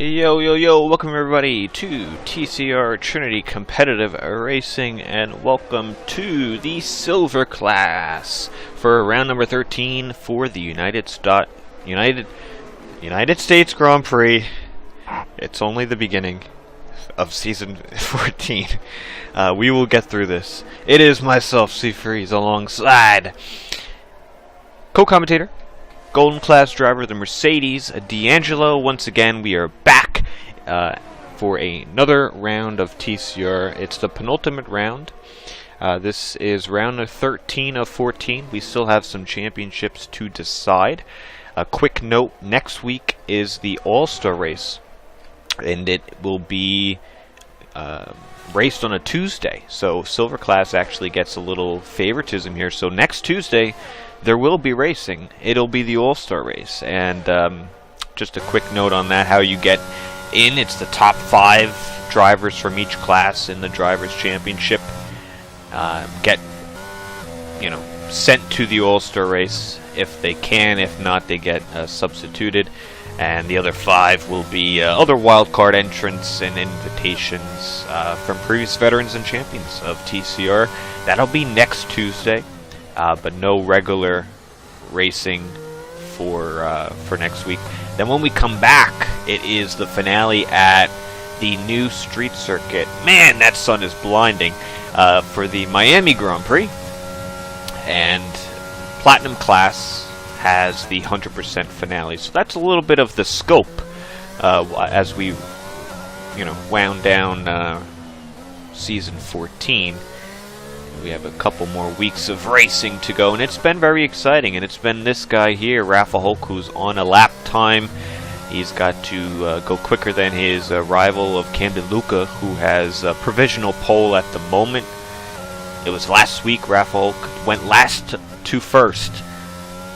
Yo, yo, yo, welcome everybody to TCR Trinity Competitive Racing, and welcome to the Silver Class for round number 13 for the United States Grand Prix. It's only the beginning of season 14. We will get through this. It is myself, C Freeze, alongside co-commentator, Golden Class driver, the Mercedes, D'Angelo. Once again, we are back for another round of TCR. It's the penultimate round. This is round 13 of 14. We still have some championships to decide. A quick note, next week is the All-Star race, and it will be raced on a Tuesday. So Silver Class actually gets a little favoritism here. So next Tuesday, there will be racing. It'll be the All-Star race. And just a quick note on that, how you get in. It's the top 5 drivers from each class in the Drivers' Championship get, sent to the All-Star race if they can. If not, they get substituted. And the other 5 will be other wildcard entrants and invitations from previous veterans and champions of TCR. That'll be next Tuesday. But no regular racing for next week. Then when we come back, it is the finale at the new street circuit. Man, that sun is blinding. For the Miami Grand Prix. And Platinum Class has the 100% finale. So that's a little bit of the scope as we, wound down season 14. We have a couple more weeks of racing to go, and it's been very exciting. And it's been this guy here, Rafa Hulk, who's on a lap time. He's got to go quicker than his rival of Camden Luca, who has a provisional pole at the moment. It was last week. Rafa Hulk went last to first.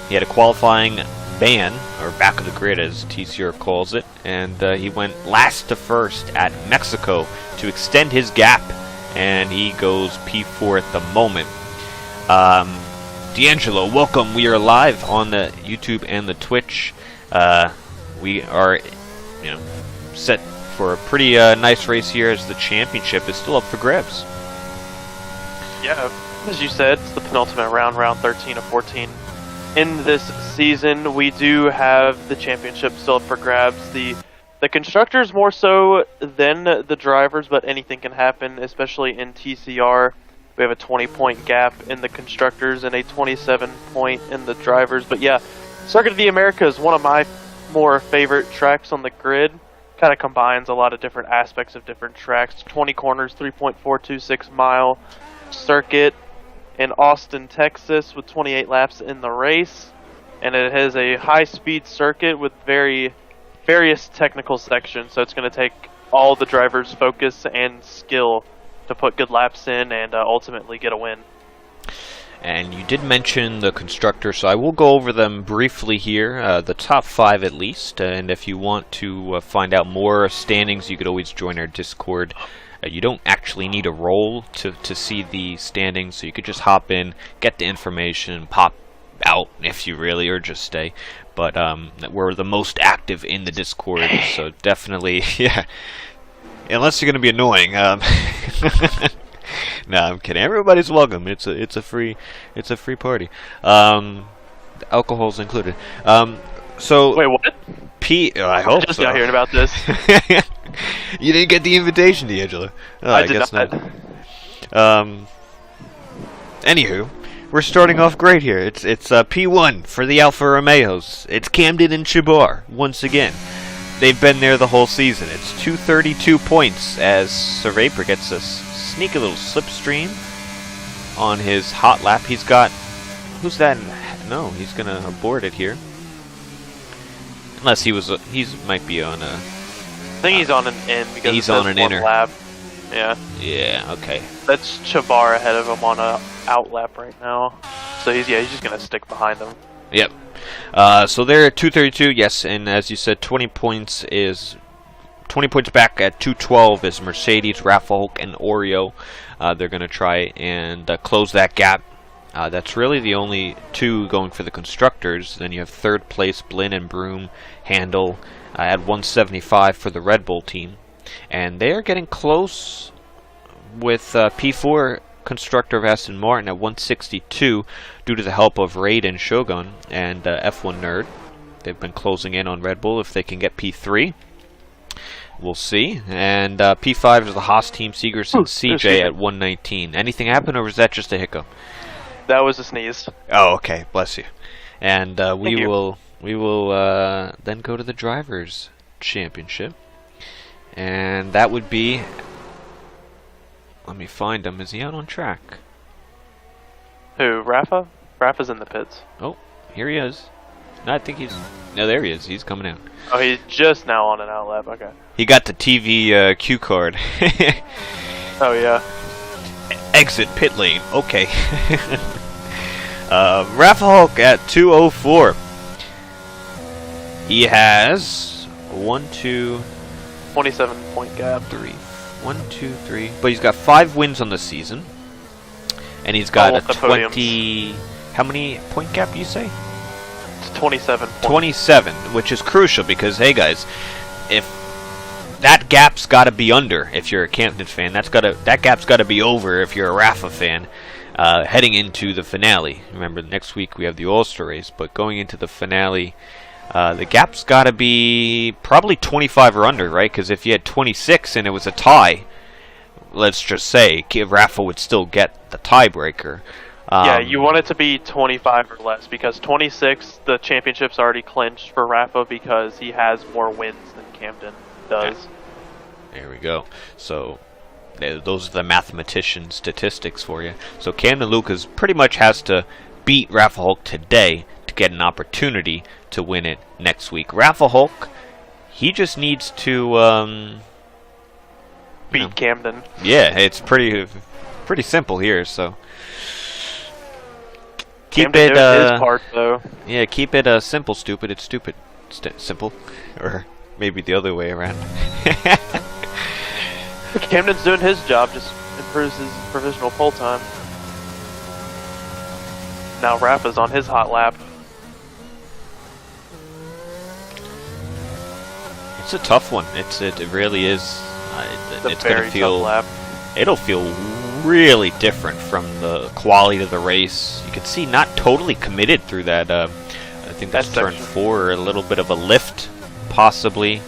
He had a qualifying ban, or back of the grid as TCR calls it, and he went last to first at Mexico to extend his gap. And he goes P4 at the moment. D'Angelo, welcome. We are live on the YouTube and the Twitch. We are, set for a pretty nice race here, as the championship is still up for grabs. Yeah, as you said, it's the penultimate round, round 13 of 14. In this season, we do have the championship still up for grabs. The constructors more so than the drivers, but anything can happen, especially in TCR. We have a 20-point gap in the constructors and a 27-point in the drivers. But yeah, Circuit of the Americas is one of my more favorite tracks on the grid. Kind of combines a lot of different aspects of different tracks. 20 corners, 3.426 mile circuit in Austin, Texas, with 28 laps in the race. And it has a high-speed circuit with various technical sections, so it's going to take all the drivers' focus and skill to put good laps in and ultimately get a win. And you did mention the constructor, so I will go over them briefly here, the top 5 at least, and if you want to find out more standings, you could always join our Discord. You don't actually need a roll to see the standings, so you could just hop in, get the information, pop out if you really, or just stay. But we're the most active in the Discord, so definitely, yeah. Unless you're gonna be annoying. No, I'm kidding. Everybody's welcome. It's a free party. Alcohol's included. So wait, what? I hope just so. Not hearing about this. You didn't get the invitation, D'Angelo. Oh, I guess not. Anywho. We're starting off great here. It's P1 for the Alfa Romeos. It's Camden and Chibar once again. They've been there the whole season. It's 232 points as Sir Vapor gets a sneaky little slipstream on his hot lap. He's got... Who's that? No, he's going to abort it here. Unless he might be on a... I think he's on an in because he's on an inner lap. Yeah. Yeah, okay. That's Chabar ahead of him on a out lap right now. So he's just gonna stick behind him. Yep. So they're at 232, yes, and as you said, 20 points back at 212 is Mercedes, Rafa Hulk, and Oreo. They're gonna try and close that gap. That's really the only 2 going for the constructors. Then you have third place Blinn and Broom, Handel, at 175 for the Red Bull team. And they are getting close with P4 constructor of Aston Martin at 162 due to the help of Raid and Shogun and F1 Nerd. They've been closing in on Red Bull if they can get P3. We'll see. And P5 is the Haas team, Segerson CJ at 119. Anything happen, or was that just a hiccup? That was a sneeze. Oh, okay. Bless you. And we will then go to the Drivers' Championship. And that would be... Let me find him. Is he out on track? Who, Rafa? Rafa's in the pits. Oh, here he is. No, I think he's... No, there he is. He's coming out. Oh, he's just now on an out lap. Okay. He got the TV cue card. Oh, yeah. Exit pit lane. Okay. Rafa Hulk at 204. He has 27 point gap. 1, 2, 3. But he's got 5 wins on the season. And he's got a 20... How many point gap do you say? It's 27. 27, which is crucial because, hey guys, if that gap's got to be under if you're a Camden fan, that gap's got to be over if you're a Rafa fan, heading into the finale. Remember, next week we have the All-Star race, but going into the finale, the gap's got to be probably 25 or under, right? Because if you had 26 and it was a tie, let's just say Rafa would still get the tiebreaker. Yeah, you want it to be 25 or less, because 26, the championship's already clinched for Rafa because he has more wins than Camden does. Yeah. There we go. So those are the mathematician statistics for you. So Camden Lucas pretty much has to beat Rafa Hulk today to get an opportunity to win it next week. Rafa Hulk, he just needs to beat Camden. Yeah, it's pretty simple here. So keep Camden it doing his part, though. Yeah, keep it simple, stupid. It's stupid, simple, or maybe the other way around. Camden's doing his job, just improves his provisional pole time. Now Rafa's on his hot lap. It's a tough one. It really is. It's gonna feel. It'll feel really different from the quality of the race. You can see not totally committed through that. I think that's turn 4. A little bit of a lift, possibly.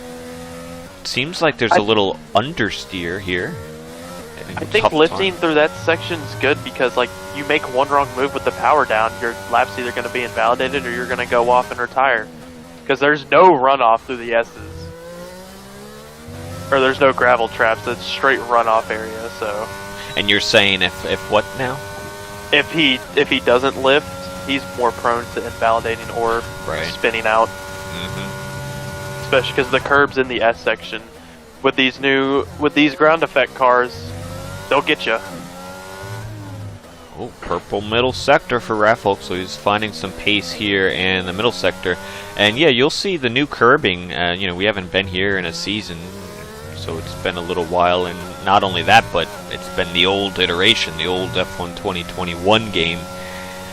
It seems like there's a little understeer here. I think lifting through that section's good because, like, you make one wrong move with the power down, your lap's either going to be invalidated or you're going to go off and retire. Because there's no runoff through the S's. Or there's no gravel traps, it's straight runoff area, so... And you're saying if what now? If he doesn't lift, he's more prone to invalidating or spinning out. Mm-hmm. Especially because the curbs in the S section with these ground effect cars, they'll get you. Oh, purple middle sector for Rafa, so he's finding some pace here in the middle sector. And yeah, you'll see the new curbing. We haven't been here in a season, so it's been a little while. And not only that, but it's been the old iteration, the old F1 2021 game.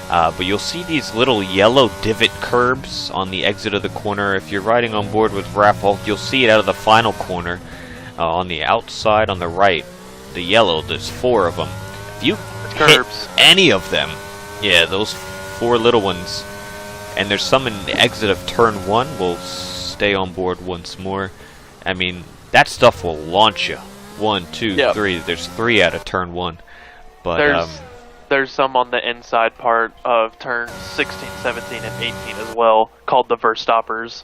But you'll see these little yellow divot curbs on the exit of the corner. If you're riding on board with Rafa, you'll see it out of the final corner on the outside on the right. The yellow, there's 4 of them. If you hit any of them, yeah, those 4 little ones, and there's some in the exit of turn 1, we'll stay on board once more. I mean, that stuff will launch you. 1, 2, 3. There's 3 out of turn 1. But there's some on the inside part of turns 16, 17, and 18 as well, called the Verstoppers.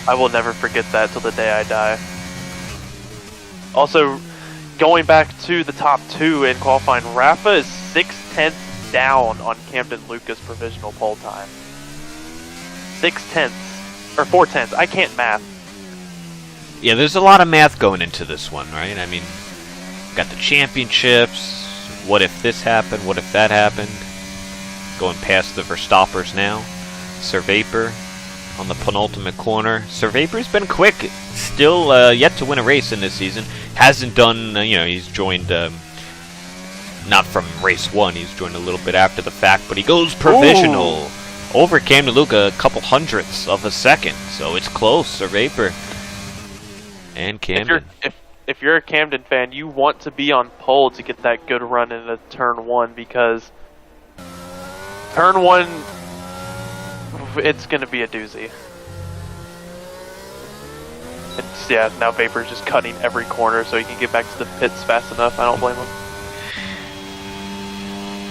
I will never forget that till the day I die. Also, going back to the top 2 in qualifying, Rafa is 6/10 down on Camden Lucas provisional pole time. 6/10 or 4/10. I can't math. Yeah, there's a lot of math going into this one, right? I mean, got the championships. What if this happened? What if that happened? Going past the Verstoppers now. Sir Vapor on the penultimate corner. Sir Vapor's been quick. Still yet to win a race in this season. Hasn't done, he's joined, not from race 1. He's joined a little bit after the fact, but he goes provisional. Ooh. over Camden Luke a couple hundredths of a second, so it's close. So Vapor and Camden. If you're a Camden fan, you want to be on pole to get that good run in a turn 1, because turn 1, it's going to be a doozy. It's, yeah, now Vapor's just cutting every corner so he can get back to the pits fast enough. I don't blame him.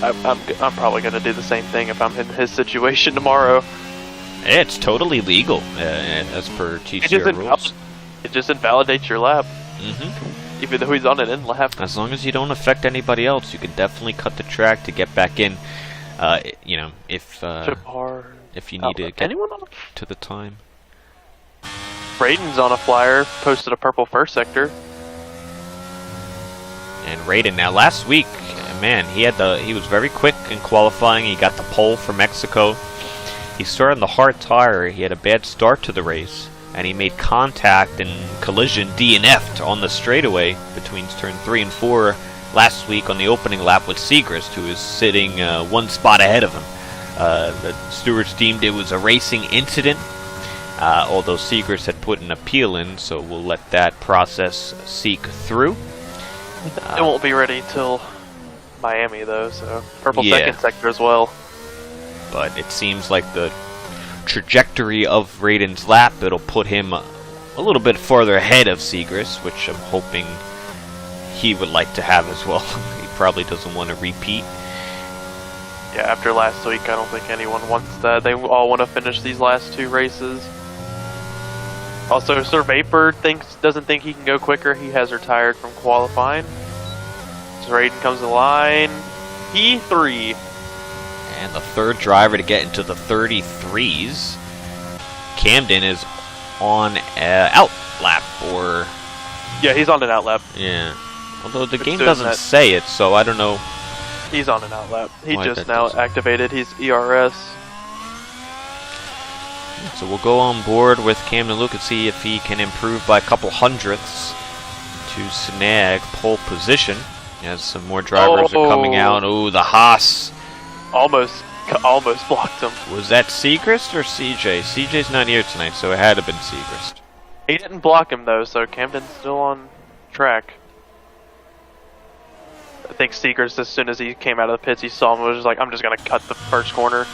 I'm probably going to do the same thing if I'm in his situation tomorrow. It's totally legal as per TCR rules. It just invalidates your lap. Mm-hmm. Even though he's on an in lap. As long as you don't affect anybody else, you can definitely cut the track to get back in. You know, if you need to get to the time. Braden's on a flyer, posted a purple first sector. And Raiden, now last week, man, he was very quick in qualifying. He got the pole for Mexico. He started on the hard tire. He had a bad start to the race, and he made contact and collision DNF'd on the straightaway between turn 3 and 4 last week on the opening lap with Segrist, who is sitting one spot ahead of him. The stewards deemed it was a racing incident, although Segrist had put an appeal in, so we'll let that process seek through. It won't be ready till Miami, though, so purple second sector as well. But it seems like the trajectory of Raiden's lap, it'll put him a little bit farther ahead of Segrist, which I'm hoping he would like to have as well. He probably doesn't want to repeat. Yeah, after last week, I don't think anyone wants that. They all want to finish these last 2 races. Also, Sir Vapor doesn't think he can go quicker. He has retired from qualifying. So Raiden comes to line. P3. And the third driver to get into the 33s. Camden is on out lap, or... Yeah, he's on an out lap. Yeah. Although the game doesn't say it, so I don't know. He's on an out lap. He just now activated. He's ERS. So we'll go on board with Camden Luke and see if he can improve by a couple hundredths to snag pole position. As some more drivers are coming out. Oh, the Haas. Almost blocked him. Was that Segrist or CJ? CJ's not here tonight, so it had to have been Segrist. He didn't block him, though, so Camden's still on track. I think Segrist, as soon as he came out of the pits, he saw him and was just like, I'm just going to cut the first corner.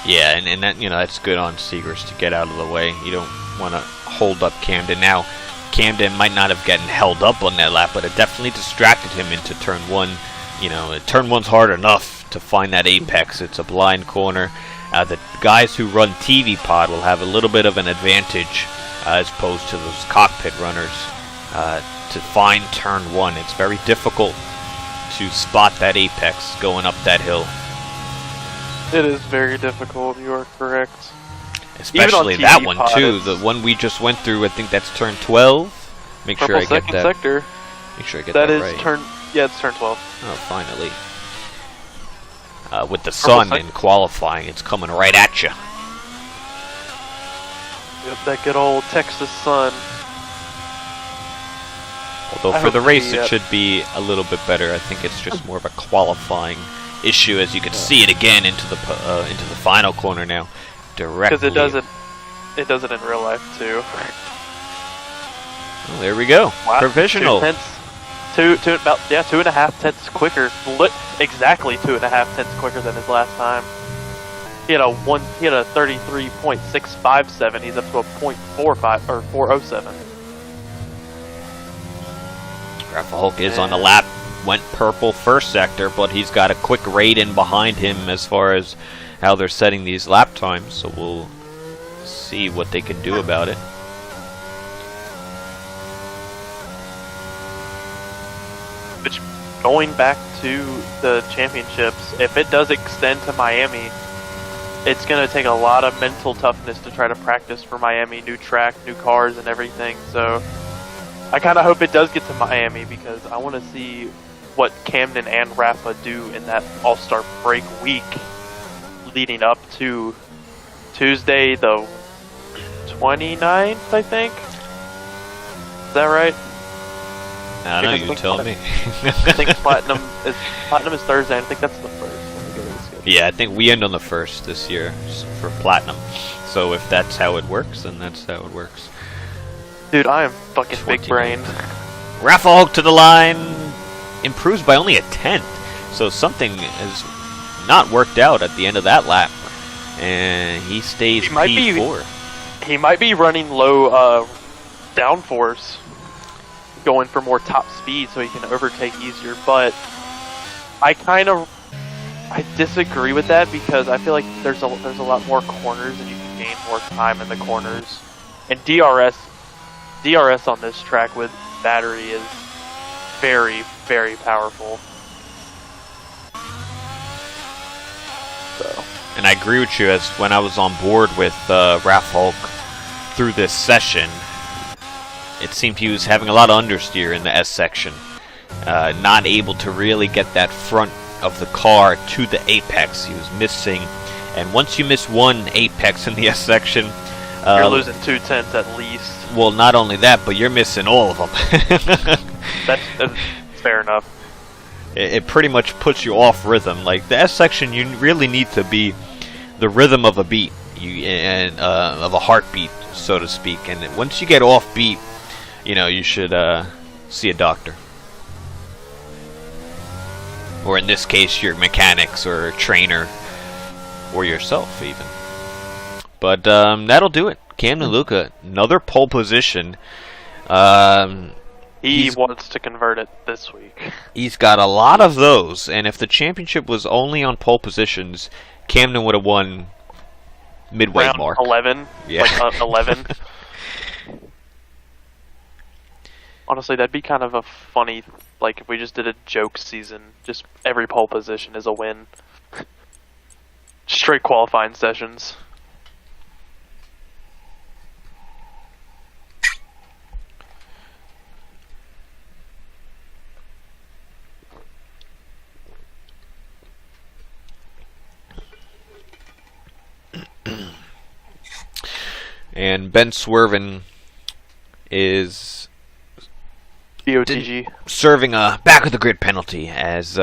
Yeah, and that, you know, that's good on Segrist to get out of the way. You don't want to hold up Camden. Now, Camden might not have gotten held up on that lap, but it definitely distracted him into turn 1. You know, turn 1's hard enough to find that apex. It's a blind corner. The guys who run TV pod will have a little bit of an advantage as opposed to those cockpit runners to find turn 1. It's very difficult to spot that apex going up that hill. It is very difficult, you are correct. Especially that one too, the one we just went through, I think that's turn 12. Make sure I get that. Sector. Make sure I get that right. It's turn 12. Oh, finally. With the sun in qualifying, it's coming right at you. Yep, that good old Texas sun. Although for the race it should be a little bit better. I think it's just more of a qualifying issue, as you can see it again into the final corner now, directly. Because it does it in real life too. Well, there we go. Wow. Provisional. About 2.5 tenths quicker. Exactly 2.5 tenths quicker than his last time. He had a 33.657. He's up to a .45 or 407. Rafa Hulk is on the lap. Went purple first sector, but he's got a quick Raiden behind him as far as how they're setting these lap times, so we'll see what they can do about it. Which, going back to the championships, if it does extend to Miami, it's going to take a lot of mental toughness to try to practice for Miami. New track, new cars, and everything, so I kind of hope it does get to Miami, because I want to see what Camden and Rafa do in that All-Star break week leading up to Tuesday the 29th, I think. Is that right? I don't know, you tell me. I think Platinum is Thursday, I think that's the first. Yeah, I think we end on the 1st this year for Platinum. So if that's how it works, then that's how it works. Dude, I am fucking big brain. Raffahulk to the line, improves by only a 10th. So something has not worked out at the end of that lap. And he stays P4. He might be running low downforce, going for more top speed so he can overtake easier, but I disagree with that because I feel like there's a lot more corners and you can gain more time in the corners. And DRS on this track with battery is very, very powerful. So. And I agree with you, as when I was on board with Raffahulk through this session, it seemed he was having a lot of understeer in the S section. Not able to really get that front of the car to the apex. He was missing. And once you miss one apex in the S section, you're losing 2/10 at least. Well, not only that, but you're missing all of them. That's fair enough. It pretty much puts you off rhythm. Like the S section, you really need to be the rhythm of a beat, of a heartbeat, so to speak. And once you get off beat, you should see a doctor, or in this case, your mechanics or a trainer, or yourself even. But that'll do it. Camden Luca, another pole position. He wants to convert it this week. He's got a lot of those, and if the championship was only on pole positions, Camden would have won midway round mark. 11. Yeah. Like 11. Honestly, that'd be kind of a funny, like if we just did a joke season, just every pole position is a win. Straight qualifying sessions. And Ben Swerven is BOTG. serving a back of the grid penalty, as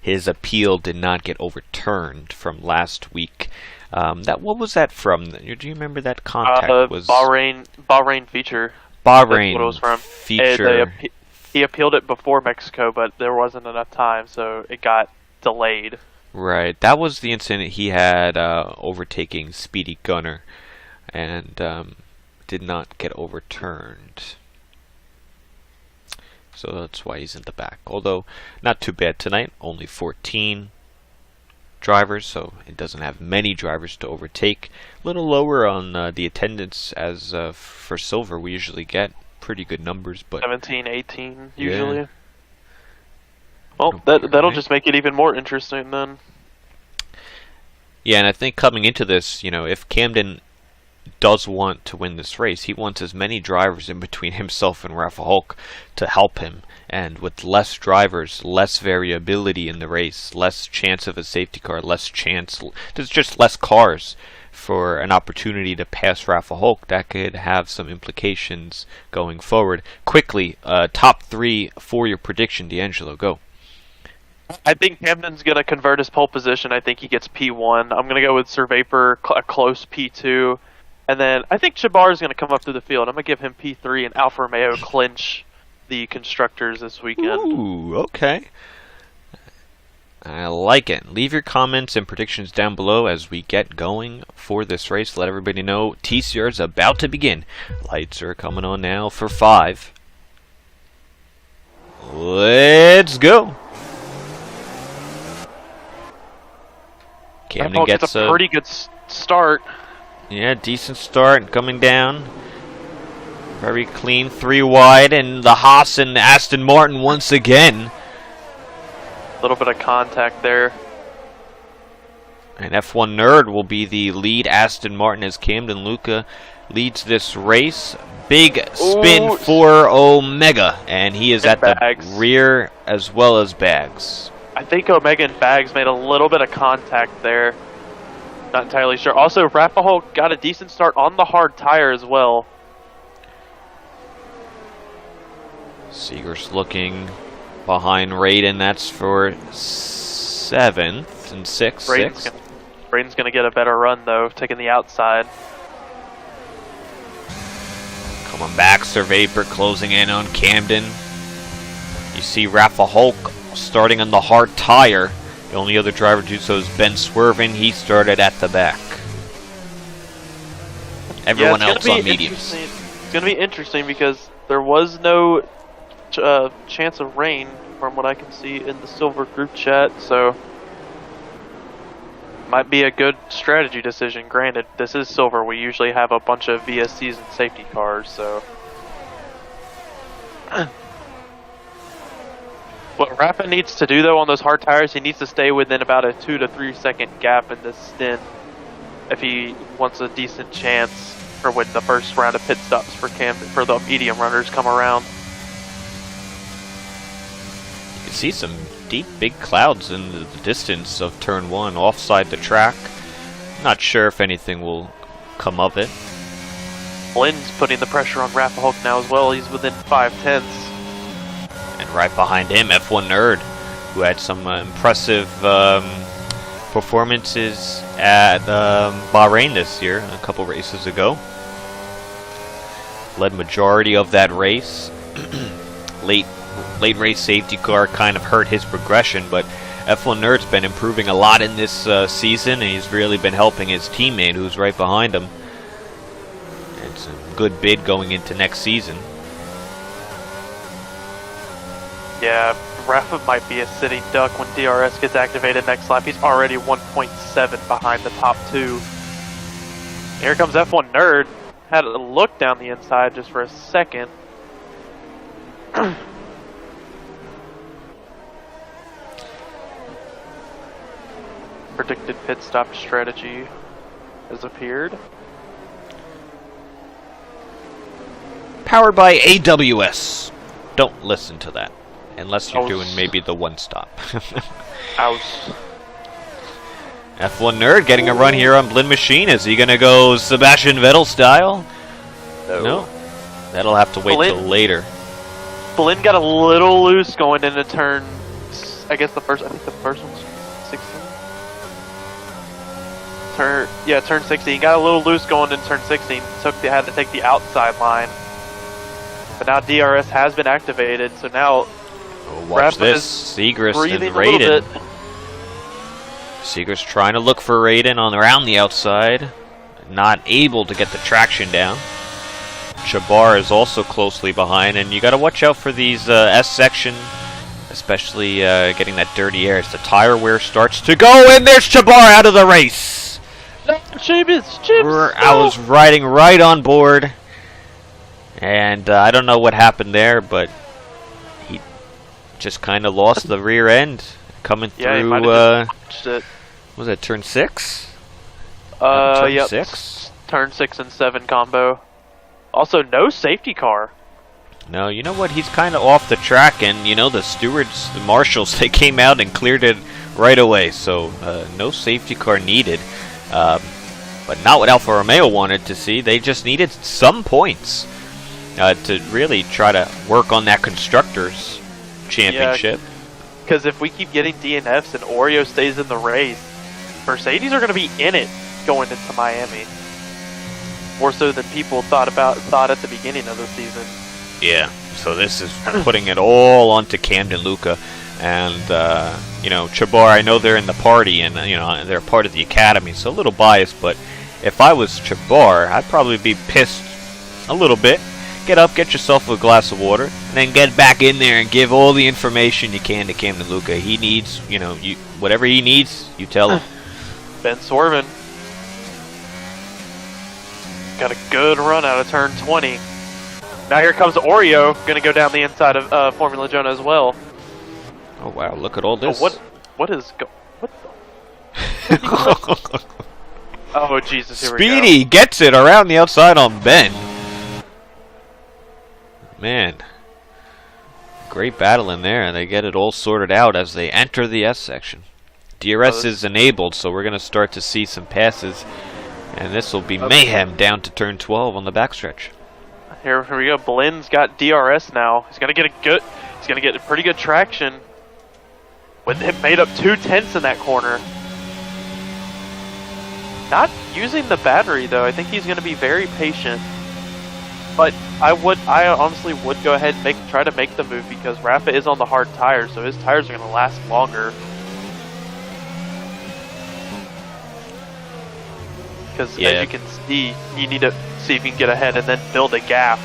his appeal did not get overturned from last week. What was that from? Do you remember that contact was Bahrain feature. Bahrain That's what it was from. feature. He appealed it before Mexico, but there wasn't enough time, so it got delayed. Right, that was the incident he had overtaking Speedy Gunner, and did not get overturned. So that's why he's in the back. Although, not too bad tonight. Only 14 drivers, so it doesn't have many drivers to overtake. A little lower on the attendance, as for silver we usually get pretty good numbers, but 17, 18 usually. Yeah. Well, that'll just make it even more interesting then. Yeah, and I think coming into this, if Camden does want to win this race, he wants as many drivers in between himself and Raffahulk to help him. And with less drivers, less variability in the race, less chance of a safety car, there's just less cars for an opportunity to pass Raffahulk. That could have some implications going forward. Quickly, top 3 for your prediction, D'Angelo, go. I think Camden's going to convert his pole position. I think he gets P1. I'm going to go with Sir Vapor, a close P2. And then I think Chabar is going to come up through the field. I'm going to give him P3 and Alfa Romeo clinch the constructors this weekend. Ooh, okay. I like it. Leave your comments and predictions down below as we get going for this race. Let everybody know TCR is about to begin. Lights are coming on now for 5. Let's go. Camden gets a pretty good start. Yeah, decent start coming down. Very clean, 3 wide, and the Haas and Aston Martin once again. A little bit of contact there. And F1 Nerd will be the lead Aston Martin as Camden Luca leads this race. Big spin for Omega, and he is at Bags. The rear as well as Bags. I think Omega and Bags made a little bit of contact there. Not entirely sure. Also, Raffahulk got a decent start on the hard tire as well. Seeger's looking behind Raiden. That's for 7th. and 6. Braden's gonna get a better run though, taking the outside. Coming back, Sir Vapor closing in on Camden. You see Rafa Hulk starting on the hard tire. The only other driver to do so is Ben Swervin. He started at the back. Everyone else on mediums. It's going to be interesting because there was no chance of rain from what I can see in the Silver group chat, so might be a good strategy decision. Granted, this is Silver. We usually have a bunch of VSCs and safety cars, so what Rafa needs to do though on those hard tires, he needs to stay within about a 2 to 3 second gap in this stint if he wants a decent chance for when the first round of pit stops for the medium runners come around. You can see some deep, big clouds in the distance of turn 1, offside the track. Not sure if anything will come of it. Lynn's putting the pressure on Rafa Hulk now as well. He's within 5/10. And right behind him, F1 Nerd, who had some impressive performances at Bahrain this year, a couple races ago. Led majority of that race. late race safety car kind of hurt his progression, but F1 Nerd's been improving a lot in this season, and he's really been helping his teammate who's right behind him. It's a good bid going into next season. Yeah, Rafa might be a sitting duck when DRS gets activated next lap. He's already 1.7 behind the top 2. Here comes F1 Nerd. Had a look down the inside just for a second. Predicted pit stop strategy has appeared. Powered by AWS. Don't listen to that. Unless you're doing maybe the one stop. Ouch. F1 Nerd getting a run here on Blinn Machine. Is he going to go Sebastian Vettel style? No. That'll have to wait till later. Blinn got a little loose going into turn, I think the first one's 16. Turn 16. He got a little loose going into turn 16. They had to take the outside line. But now DRS has been activated, so now watch this. Segrist and Raiden. Segrist trying to look for Raiden around the outside. Not able to get the traction down. Chabar is also closely behind, and you got to watch out for these S section, especially getting that dirty air as the tire wear starts to go, and there's Chabar out of the race. No, I was riding right on board, and I don't know what happened there, but he just kind of lost the rear end coming through. Was it turn 6? Yep. 6? Turn 6 and 7 combo. Also, no safety car. No, you know what? He's kind of off the track, and you know the stewards, the marshals, they came out and cleared it right away. So no safety car needed, but not what Alfa Romeo wanted to see. They just needed some points to really try to work on that constructors championship. Because if we keep getting DNFs and Oreo stays in the race, Mercedes are going to be in it going into Miami. More so than people thought at the beginning of the season. Yeah, so this is putting it all onto Camden Luca, and you know, Chabar. I know they're in the party, and you know they're part of the academy, so a little biased. But if I was Chabar, I'd probably be pissed a little bit. Get up, get yourself a glass of water, and then get back in there and give all the information you can to Camden Luca. He needs, you know, whatever he needs, you tell him. Ben Swervin got a good run out of turn 20. Now here comes Oreo, gonna go down the inside of Formula Jonah as well. Oh wow! Look at all this. Oh, what the? Oh Jesus! Here we go. Speedy gets it around the outside on Ben. Man, great battle in there, and they get it all sorted out as they enter the S section. DRS is enabled, so we're gonna start to see some passes. And this will be mayhem down to turn 12 on the backstretch. Here we go. Blinn's got DRS now. He's gonna get a pretty good traction. With it made up 2/10 in that corner. not using the battery though. I think he's going to be very patient. But I honestly would go ahead and try to make the move because Rafa is on the hard tires, so his tires are going to last longer. Because as you can see, you need to see if you can get ahead and then build a gap.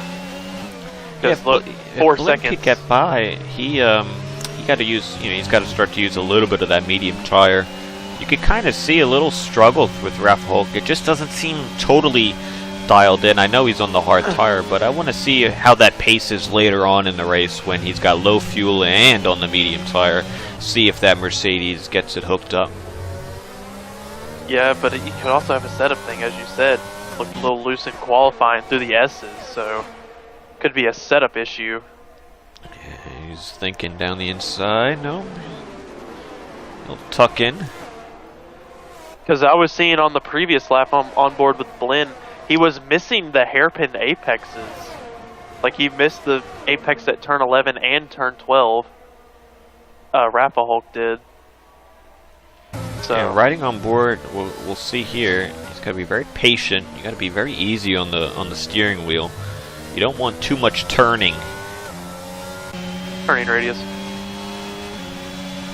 Because look, 4 seconds. Could get by. He got to use. He's got to start to use a little bit of that medium tire. You could kind of see a little struggle with Rafa Hulk. It just doesn't seem totally dialed in. I know he's on the hard tire, but I want to see how that paces later on in the race when he's got low fuel and on the medium tire. See if that Mercedes gets it hooked up. Yeah, but you could also have a setup thing, as you said. Looked a little loose in qualifying through the S's, so could be a setup issue. Yeah, he's thinking down the inside. No, he'll tuck in. Because I was seeing on the previous lap on board with Blinn, he was missing the hairpin apexes. Like he missed the apex at turn 11 and turn 12. Rafa Hulk did. So yeah, riding on board, we'll see here. He's got to be very patient. You got to be very easy on the steering wheel. You don't want too much turning. Turning radius.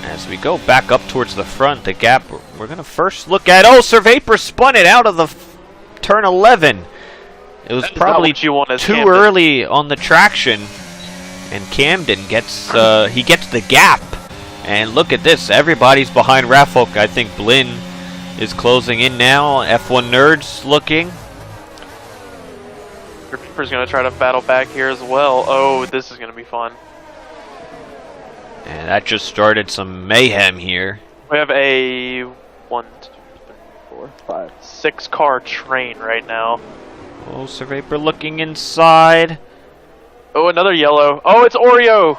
As we go back up towards the front, the gap, we're going to first look at... Oh, Sir Vapor spun it out of the turn 11. It was probably too early on the traction. And Camden gets the gap. And look at this. Everybody's behind Raffolk. I think Blinn is closing in now. F1 Nerds looking. Vapor's going to try to battle back here as well. Oh, this is going to be fun. And that just started some mayhem here. We have a 6 car train right now. Oh, Sir Vapor looking inside. Oh, another yellow. Oh, it's Oreo.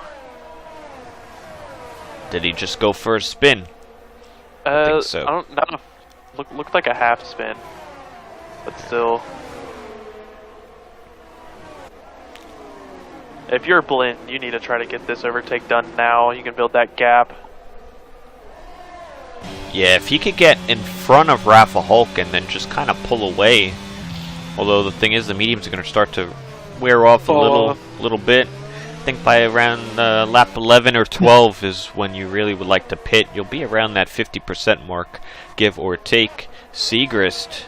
Did he just go for a spin? I think so. Looked like a half spin, but still. If you're Blinn, you need to try to get this overtake done now. You can build that gap. Yeah, if he could get in front of Rafa Hulk and then just kind of pull away. Although the thing is, the mediums are going to start to wear off a little bit. I think by around lap 11 or 12 is when you really would like to pit. You'll be around that 50% mark, give or take. Segrist.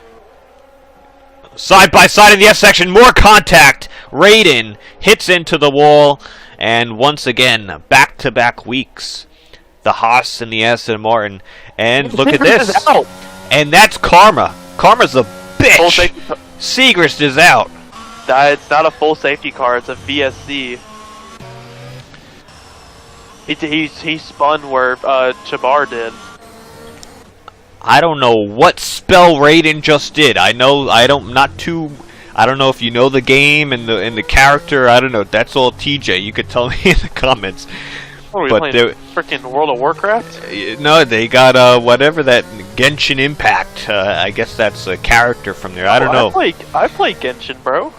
Side by side in the S section, more contact. Raiden hits into the wall, and once again, back-to-back weeks. The Haas and the Aston Martin, and look at this. And that's Karma. Karma's a bitch. Segrist is out. It's not a full safety car. It's a VSC. He spun where Chabar did. I don't know what spell Raiden just did. I don't know if you know the game and the character. I don't know. That's all TJ. You could tell me in the comments. What are we playing? Freaking World of Warcraft? No, they got whatever that Genshin Impact. I guess that's a character from there. I don't know. I play Genshin, bro.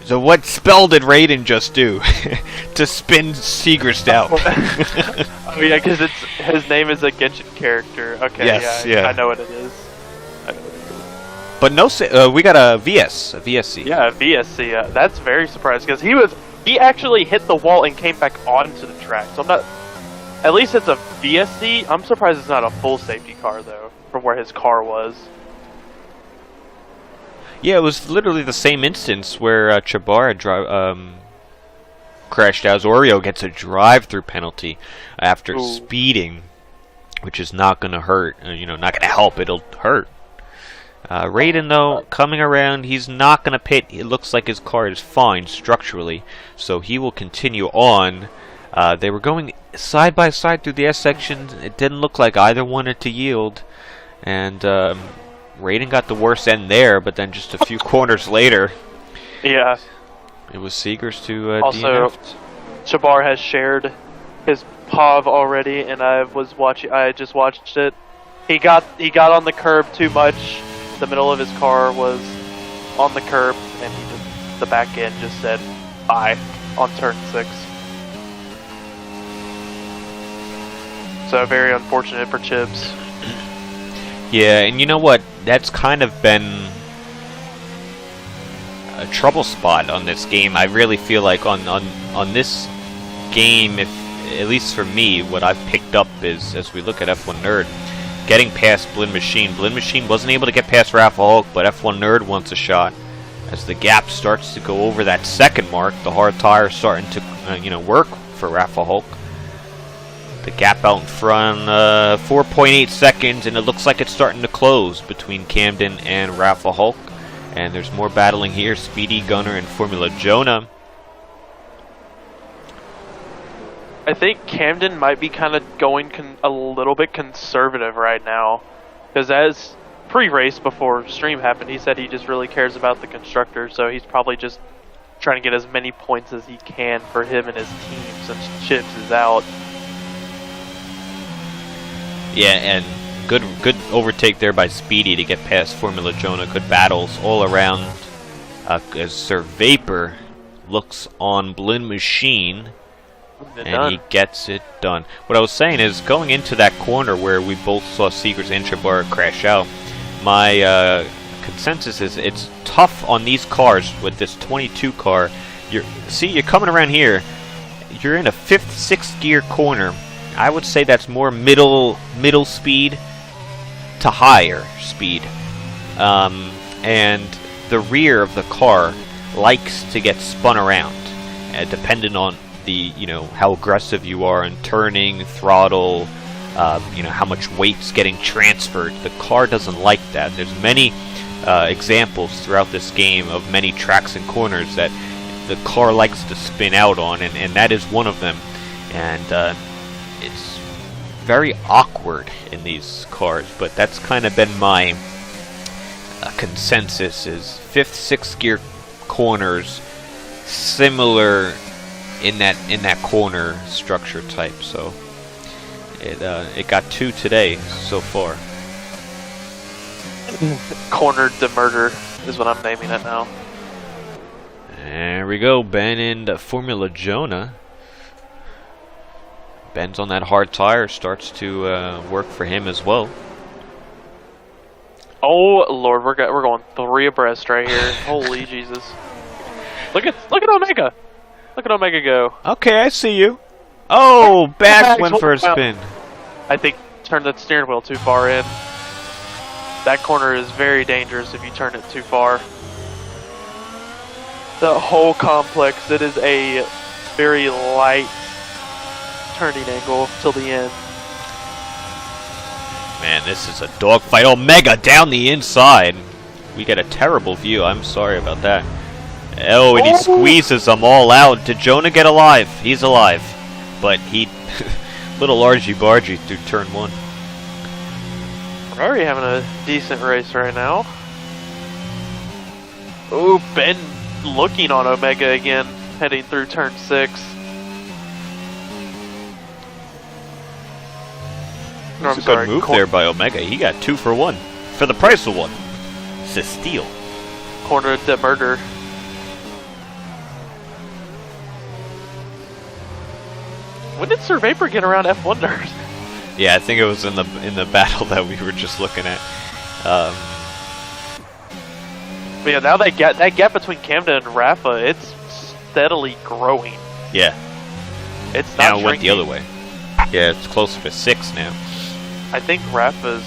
So what spell did Raiden just do to spin Segrist out? Oh yeah, because his name is a Genshin character. Okay, yes, yeah, I know what it is. But no, we got a VSC. Yeah, a VSC. That's very surprising because he actually hit the wall and came back onto the track. So I'm not. At least it's a VSC. I'm surprised it's not a full safety car though, from where his car was. Yeah, it was literally the same instance where Chabar crashed out. Oreo gets a drive-through penalty after speeding, which is not going to hurt. Not going to help. It'll hurt. Raiden, though, coming around, he's not going to pit. It looks like his car is fine structurally, so he will continue on. They were going side by side through the S section. It didn't look like either wanted to yield, and Raiden got the worst end there, but then just a few corners later, yeah, it was Segrist to also, DNF'd. Chabar has shared his POV already, and I just watched it. He got on the curb too much. The middle of his car was on the curb, and the back end just said bye on turn 6. So very unfortunate for Chibs. Yeah, and you know what? that's kind of been a trouble spot on this game. I really feel like on this game, if at least for me, what I've picked up is, as we look at F1 Nerd, getting past Blinn Machine. Blinn Machine wasn't able to get past Rafa Hulk, but F1 Nerd wants a shot. As the gap starts to go over that second mark, the hard tire starting to work for Rafa Hulk. The gap out in front, 4.8 seconds, and it looks like it's starting to close between Camden and Rafa Hulk. And there's more battling here. Speedy, Gunner, and Formula Jonah. I think Camden might be kind of going a little bit conservative right now. Because as pre-race before stream happened, he said he just really cares about the constructor. So he's probably just trying to get as many points as he can for him and his team since Chips is out. Yeah, and good overtake there by Speedy to get past Formula Jonah. Good battles all around as Sir Vapor looks on Blinn Machine, and he gets it done. What I was saying is, going into that corner where we both saw Seegers and Chabar crash out, my consensus is it's tough on these cars with this 22 car. You're coming around here, you're in a 5th, 6th gear corner. I would say that's more middle speed to higher speed, and the rear of the car likes to get spun around, depending on the how aggressive you are in turning, throttle, how much weight's getting transferred. The car doesn't like that. There's many examples throughout this game of many tracks and corners that the car likes to spin out on, and that is one of them. And it's very awkward in these cars, but that's kind of been my consensus, is 5th, 6th gear corners similar in that corner structure type. So it got 2 today so far. Cornered the murder is what I'm naming it now. There we go, Ben and Formula Jonah. Ben's on that hard tire, starts to work for him as well. Oh Lord, we're going 3 abreast right here. Holy Jesus! Look at Omega. Look at Omega go. Okay, I see you. Oh, back went for a spin. I think turned that steering wheel too far in. That corner is very dangerous if you turn it too far. The whole complex, it is a very light turning angle till the end. Man, this is a dogfight. Omega down the inside. We get a terrible view. I'm sorry about that. Oh, and he squeezes them all out. Did Jonah get alive? He's alive. But he... little argy-bargy through turn 1. Ferrari having a decent race right now. Oh, Ben looking on Omega again, heading through turn 6. It's a good move there by Omega. He got 2 for 1. For the price of 1. It's a steal. Corner the murder. When did Sir Vapor get around F1 Nerd? Yeah, I think it was in the battle that we were just looking at. But yeah, now that gap between Camden and Rafa, it's steadily growing. Yeah. It's not now it went the other way. Yeah, it's closer to 6 now. I think Rafa's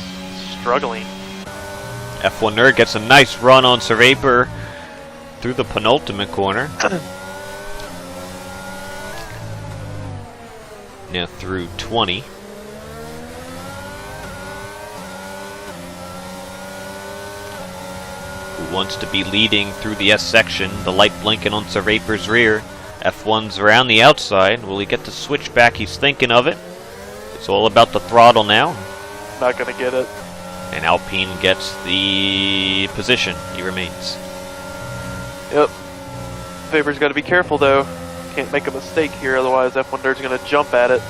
struggling. F1 Nerd gets a nice run on Sir Vapor through the penultimate corner. Now through 20. Who wants to be leading through the S section? The light blinking on Sir Vapor's rear. F1's around the outside. Will he get the switch back? He's thinking of it. It's all about the throttle now. Not gonna get it. And Alpine gets the position. He remains. Yep. Vapor's got to be careful though. Can't make a mistake here, otherwise F1 Nerd's gonna jump at it.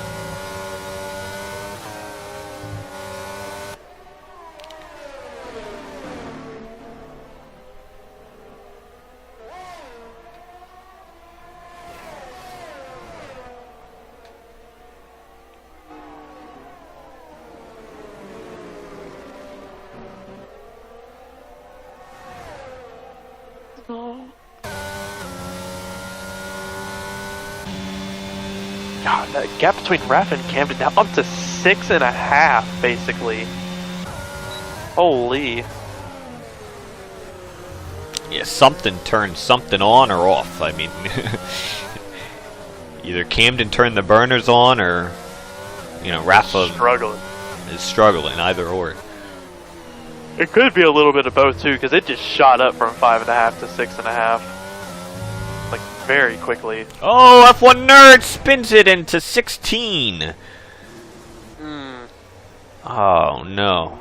God, that gap between Rafa and Camden now up to 6.5, basically. Holy. Yeah, something turned something on or off. I mean, either Camden turned the burners on or, you know, Rafa is struggling, either or. It could be a little bit of both, too, because it just shot up from 5.5 to 6.5. Like, very quickly. Oh, F1 Nerd spins it into 16. Oh, no.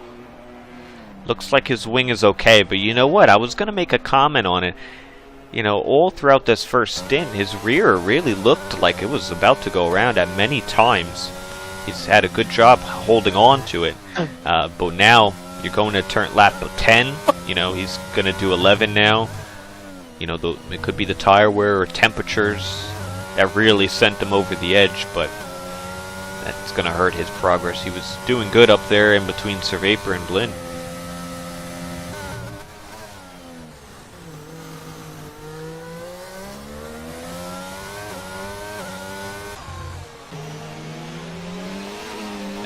Looks like his wing is okay, but you know what? I was going to make a comment on it. You know, all throughout this first stint, his rear really looked like it was about to go around at many times. He's had a good job holding on to it. But now, you're going to turn lap 10. You know, he's going to do 11 now. You know, it could be the tire wear or temperatures that really sent him over the edge, but that's going to hurt his progress. He was doing good up there in between Sir Vapor and Blinn.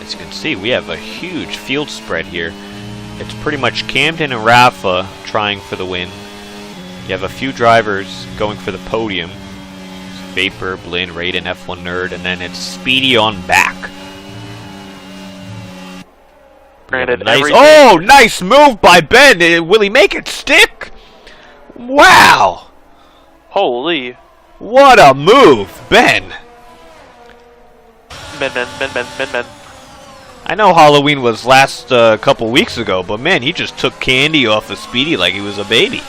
As you can see, we have a huge field spread here. It's pretty much Camden and Rafa trying for the win. You have a few drivers going for the podium. Vapor, Blinn, Raiden, F1 Nerd, and then it's Speedy on back. Granted, nice move by Ben. Will he make it stick? Wow! Holy. What a move, Ben. Ben. I know Halloween was last couple weeks ago, but man, he just took candy off of Speedy like he was a baby.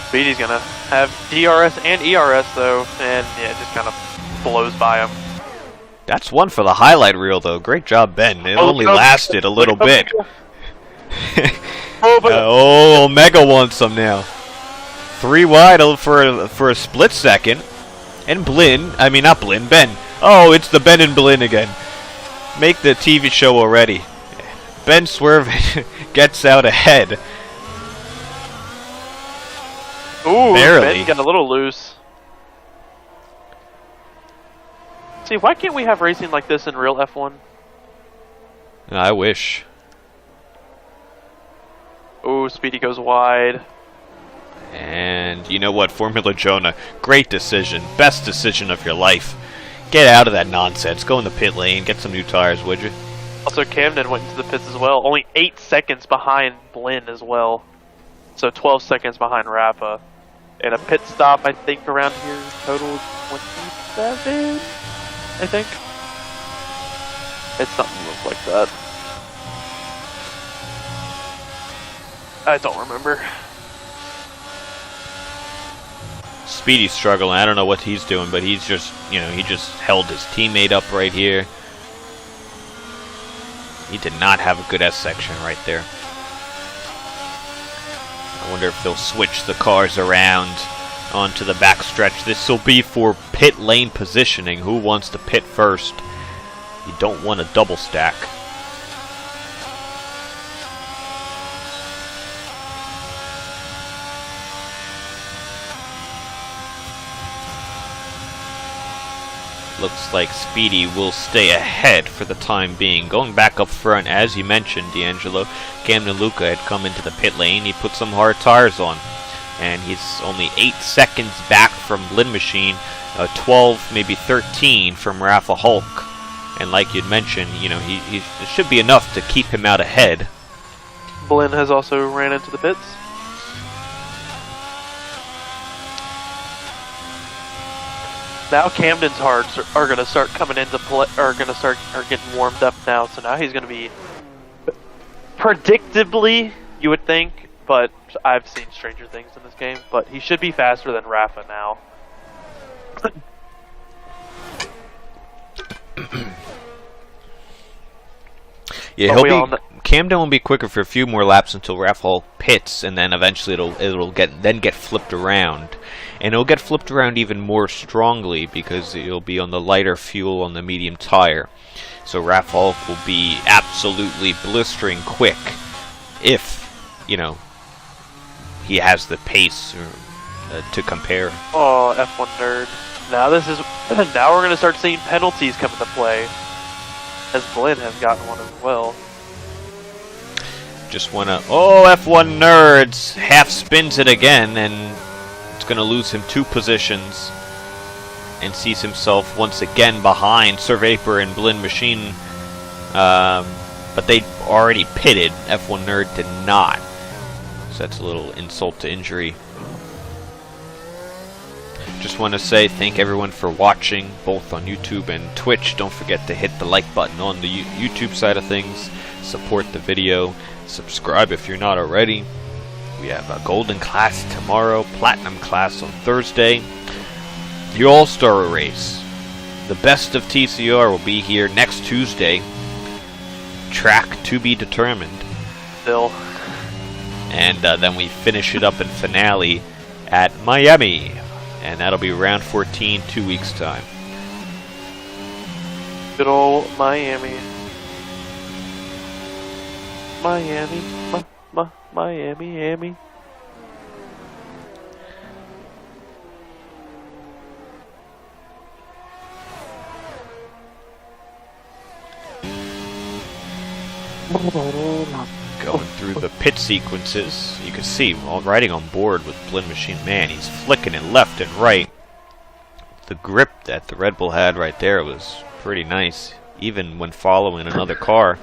Speedy's gonna have DRS and ERS though, and yeah, it just kind of blows by him. That's one for the highlight reel though. Great job, Ben. It only lasted a little bit. Omega wants some now. 3 wide for a split second. And Ben. Oh, it's the Ben and Blinn again. Make the TV show already. Ben swerving gets out ahead. Ooh, barely. Ben got a little loose. See, why can't we have racing like this in real F1? I wish. Ooh, Speedy goes wide. And you know what, Formula Jonah, great decision. Best decision of your life. Get out of that nonsense. Go in the pit lane. Get some new tires, would you? Also, Camden went into the pits as well. Only 8 seconds behind Blinn as well. So 12 seconds behind Rafa. And a pit stop, I think, around here total 27, I think. It's something like that. I don't remember. Speedy's struggling. I don't know what he's doing, but he's just, you know, he just held his teammate up right here. He did not have a good S section right there. I wonder if they'll switch the cars around onto the backstretch. This will be for pit lane positioning. Who wants to pit first? You don't want a double stack. Looks like Speedy will stay ahead for the time being. Going back up front, as you mentioned, D'Angelo, Camden Luca had come into the pit lane. He put some hard tires on, and he's only 8 seconds back from Blinn Machine, 12, maybe 13 from Rafa Hulk. And like you'd mentioned, you know, it should be enough to keep him out ahead. Blinn has also ran into the pits. Now Camden's hards are going to start coming into play, are getting warmed up now. So now he's going to be, predictably, you would think, but I've seen stranger things in this game. But he should be faster than Rafa now. Yeah, Camden will be quicker for a few more laps until Rafa pits, and then eventually it'll get flipped around. And it'll get flipped around even more strongly because it'll be on the lighter fuel on the medium tire. So Rafa will be absolutely blistering quick if you know, he has the pace to compare. Oh, F1 nerd. Now now we're gonna start seeing penalties come into play, as Blinn has gotten one as well. Just wanna, F1 nerds half spins it again, and it's gonna lose him 2 positions, and sees himself once again behind Sir Vapor and Blinn Machine. But they already pitted. F1 nerd did not, so that's a little insult to injury. Just want to say thank everyone for watching, both on YouTube and Twitch. Don't forget to hit the like button on the YouTube side of things. Support the video. Subscribe if you're not already. We have a golden class tomorrow, platinum class on Thursday. The All-Star race, the best of TCR, will be here next Tuesday. Track to be determined. Still. And then we finish it up in finale at Miami. And that'll be round 14, 2 weeks' time. Good old Miami. Miami. Miami. Going through the pit sequences, you can see while riding on board with Blinn Machine, man, he's flicking it left and right. The grip that the Red Bull had right there was pretty nice, even when following another car.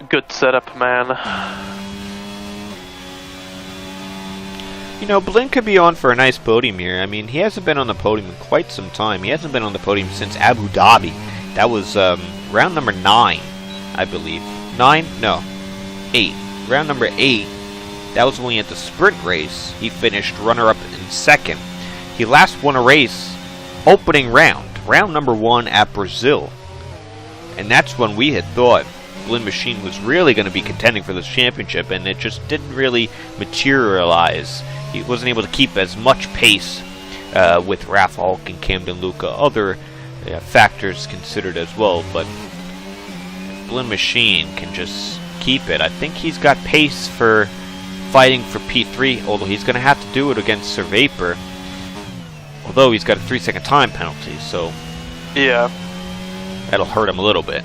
Good setup, man. You know, Blinn could be on for a nice podium here. I mean, he hasn't been on the podium in quite some time. He hasn't been on the podium since Abu Dhabi. That was round number 9, I believe. 9? No. 8. Round number 8. That was when he had the sprint race. He finished runner-up in second. He last won a race opening round number 1 at Brazil. And that's when we had thought Blinn Machine was really going to be contending for this championship, and it just didn't really materialize. He wasn't able to keep as much pace with Rafa Hulk and Camden Luca. Other factors considered as well, but Blinn Machine can just keep it. I think he's got pace for fighting for P3, although he's going to have to do it against Sir Vapor. Although he's got a 3-second time penalty, so yeah, that'll hurt him a little bit.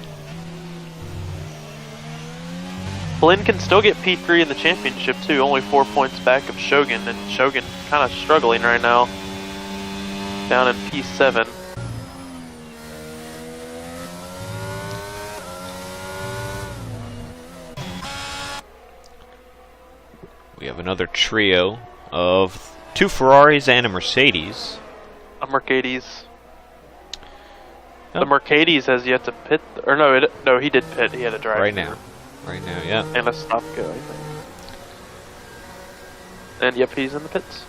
Blinn can still get P3 in the championship too, only 4 points back of Shogun, and Shogun kind of struggling right now, down in P7. We have another trio of 2 Ferraris and a Mercedes. A Mercedes. Oh. The Mercedes has yet to pit, or no, he did pit. He had a drive Right now, yeah. and a stop go, I think. And yep, he's in the pits.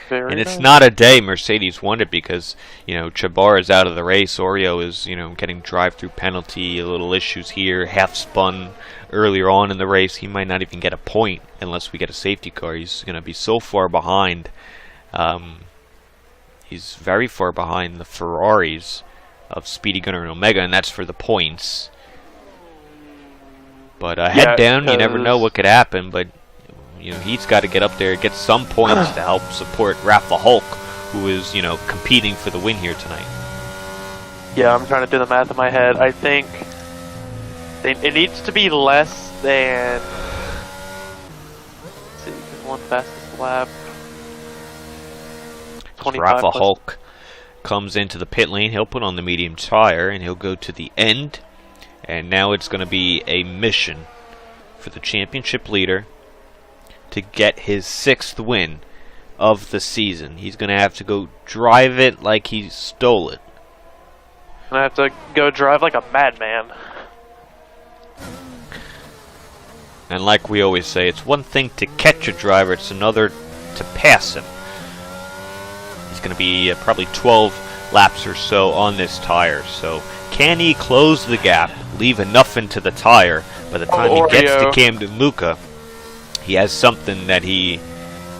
Very And it's nice. not a day Mercedes won it because, you know, Chabar is out of the race. Oreo is, you know, getting drive-through penalty, a little issues here, half spun earlier on in the race. He might not even get a point unless we get a safety car. He's going to be so far behind. He's very far behind the Ferraris of Speedy Gunner and Omega, and that's for the points. But head down, you never know what could happen, but you know, he's got to get up there, get some points to help support Rafa Hulk, who is, you know, competing for the win here tonight. Yeah, I'm trying to do the math in my head. I think it needs to be less than, let's see, one fastest lap. 25 Rafa plus. Hulk comes into the pit lane. He'll put on the medium tire, and he'll go to the end. And now it's going to be a mission for the championship leader to get his 6th win of the season. He's going to have to go drive it like he stole it. And I have to go drive like a madman. And like we always say, it's one thing to catch a driver, it's another to pass him. He's going to be probably 12 laps or so on this tire. So can he close the gap, leave enough into the tire by the time he gets to Camden Luca? He has something that he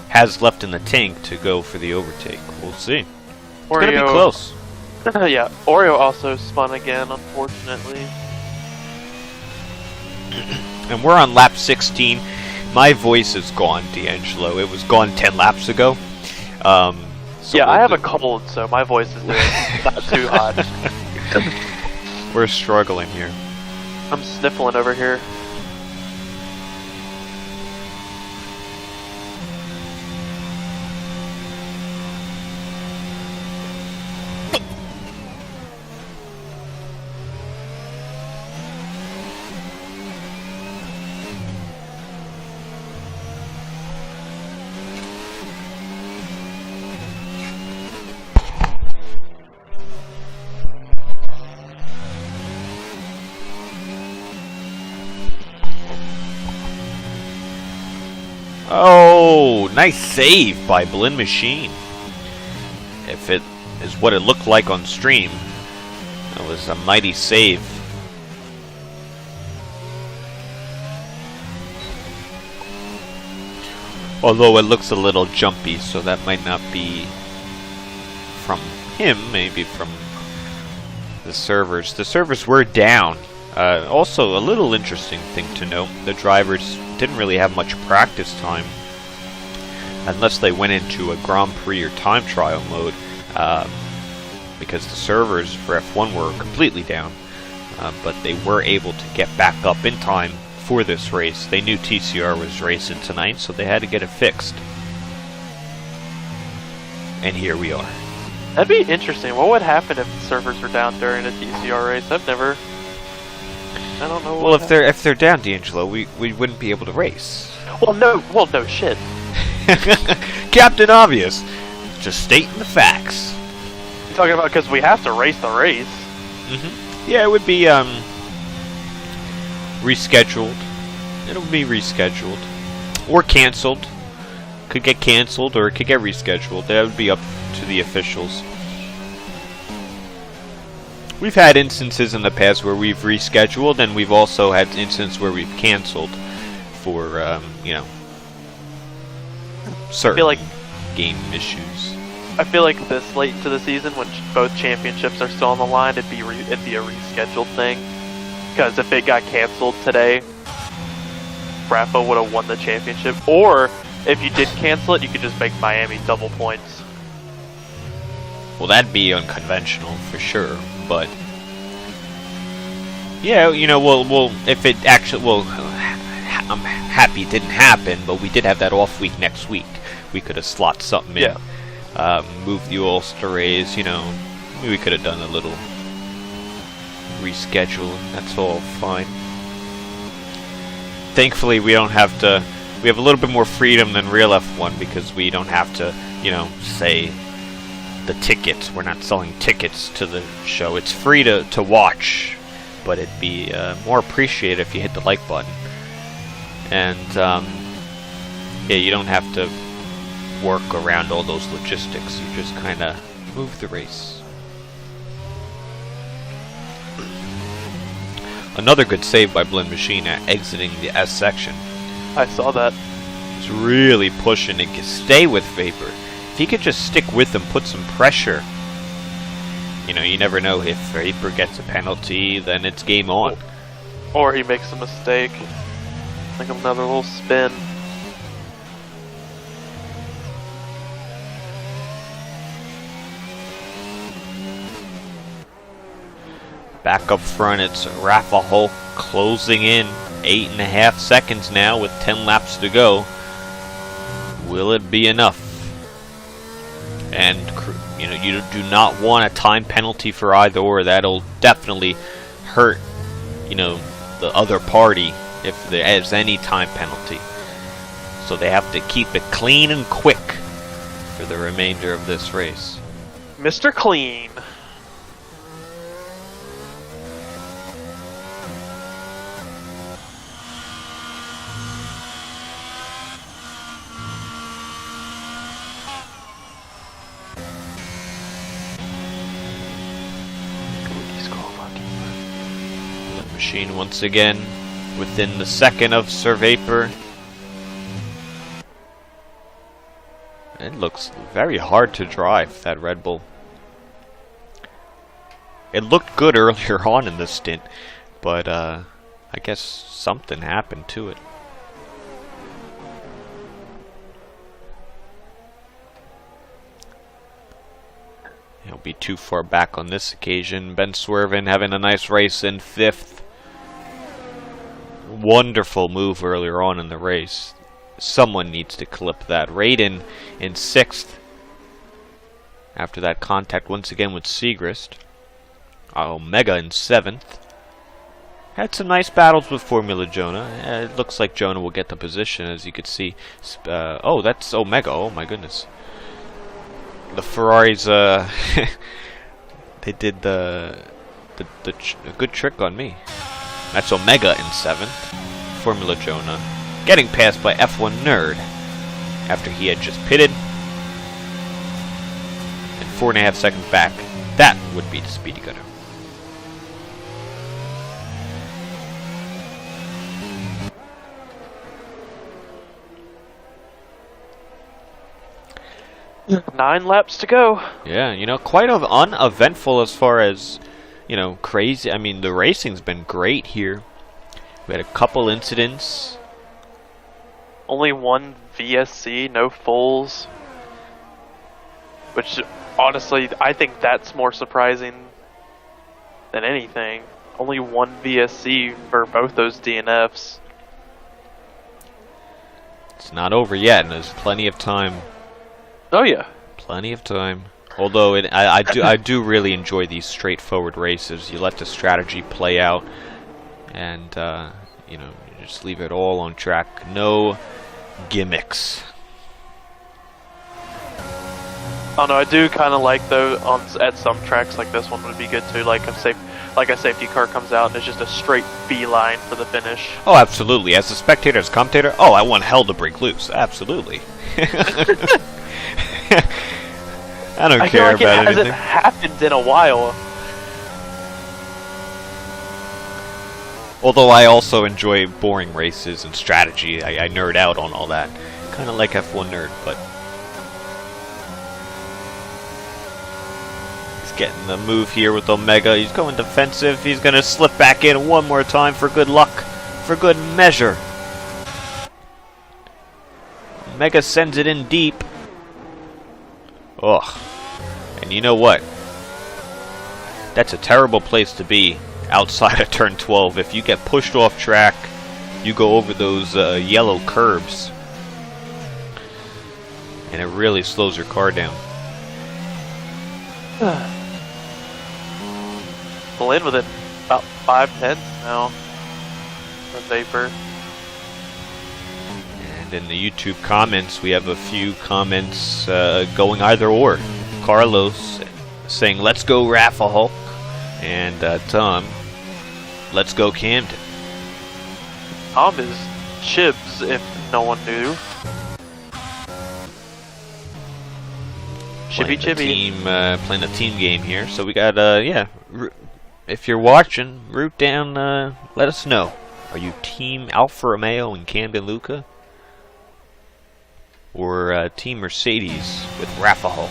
has left in the tank to go for the overtake. We'll see. It's going to be close. Yeah, Oreo also spun again, unfortunately. And we're on lap 16. My voice is gone, D'Angelo. It was gone 10 laps ago. So yeah, I have a cold, so my voice is not too hot. We're struggling here. I'm sniffling over here. Oh, nice save by Blinn Machine. If it is what it looked like on stream, that was a mighty save. Although it looks a little jumpy, so that might not be from him, maybe from the servers. The servers were down. Also, a little interesting thing to note, the drivers didn't really have much practice time unless they went into a Grand Prix or time trial mode, because the servers for F1 were completely down, but they were able to get back up in time for this race. They knew TCR was racing tonight, so they had to get it fixed. And here we are. That'd be interesting. What would happen if the servers were down during a TCR race? I don't know. Well, if they're down, D'Angelo, we wouldn't be able to race. Well, no shit. Captain Obvious, just stating the facts. You're talking about because we have to race the race. Mm-hmm. Yeah, it would be rescheduled. It'll be rescheduled or canceled. Could get canceled or it could get rescheduled. That would be up to the officials. We've had instances in the past where we've rescheduled, and we've also had instances where we've canceled for, you know, certain game issues. I feel like this late into the season, when both championships are still on the line, it'd be a rescheduled thing. Because if it got canceled today, Rafa would have won the championship. Or if you did cancel it, you could just make Miami double points. Well, that'd be unconventional for sure, but yeah, you know, well, if it actually, well, I'm happy it didn't happen, but we did have that off week next week. We could have slotted something in, moved the All-Star race, you know, we could have done a little reschedule. That's all fine. Thankfully, we don't have to. We have a little bit more freedom than real F1 because we don't have to, you know, say the tickets. We're not selling tickets to the show. It's free to watch, but it'd be more appreciated if you hit the like button. And yeah, you don't have to work around all those logistics. You just kind of move the race. Another good save by Blinn Machine at exiting the S section. I saw that. He's really pushing to stay with Vapor. If he could just stick with him, put some pressure. You know, you never know. If Vapor gets a penalty, then it's game on. Or he makes a mistake. Like another little spin. Back up front, it's Rafa Hulk closing in. 8.5 seconds now with 10 laps to go. Will it be enough? And you know, you do not want a time penalty for either or. That'll definitely hurt, you know, the other party if there is any time penalty. So they have to keep it clean and quick for the remainder of this race. Mr. Clean. Machine once again within the second of Sir Vapor. It looks very hard to drive, that Red Bull. It looked good earlier on in this stint, but I guess something happened to it. He'll be too far back on this occasion. Ben Swervin having a nice race in 5th. Wonderful move earlier on in the race. Someone needs to clip that. Raiden in 6th. After that contact once again with Segrist. Omega in 7th. Had some nice battles with Formula Jonah. It looks like Jonah will get the position, as you could see. Oh, that's Omega. Oh my goodness. The Ferraris, they did a good trick on me. That's Omega in 7th. Formula Jonah getting passed by F1 Nerd after he had just pitted. And 4.5 seconds back. That would be the Speedy Gunner. Nine laps to go. Yeah, you know, quite uneventful as far as, you know, crazy. I mean, the racing's been great here. We had a couple incidents. Only one VSC, no fulls. Which, honestly, I think that's more surprising than anything. Only one VSC for both those DNFs. It's not over yet, and there's plenty of time. Oh yeah, plenty of time. Although I do really enjoy these straightforward races. You let the strategy play out, and you know, you just leave it all on track. No gimmicks. Oh no, I do kind of like though at some tracks like this one would be good too. Like a safety car comes out and it's just a straight beeline for the finish. Oh, absolutely. As a spectator, as a commentator, oh, I want hell to break loose. Absolutely. I don't care like about it anything. It hasn't happened in a while. Although I also enjoy boring races and strategy. I nerd out on all that. Kind of like F1 Nerd, but he's getting the move here with Omega. He's going defensive. He's going to slip back in one more time for good luck, for good measure. Omega sends it in deep. Ugh. And you know what? That's a terrible place to be outside of turn 12. If you get pushed off track, you go over those yellow curbs. And it really slows your car down. Pull in with it about 5/10 now. The Vapor. And in the YouTube comments, we have a few comments going either or. Carlos saying, "Let's go Rafa Hulk," and Tom, "Let's go Camden." Tom is Chibs, if no one knew. Playing a team game here. So we got yeah. If you're watching, root down. Let us know. Are you Team Alfa Romeo and Camden Luca, or Team Mercedes with Rafa Hulk?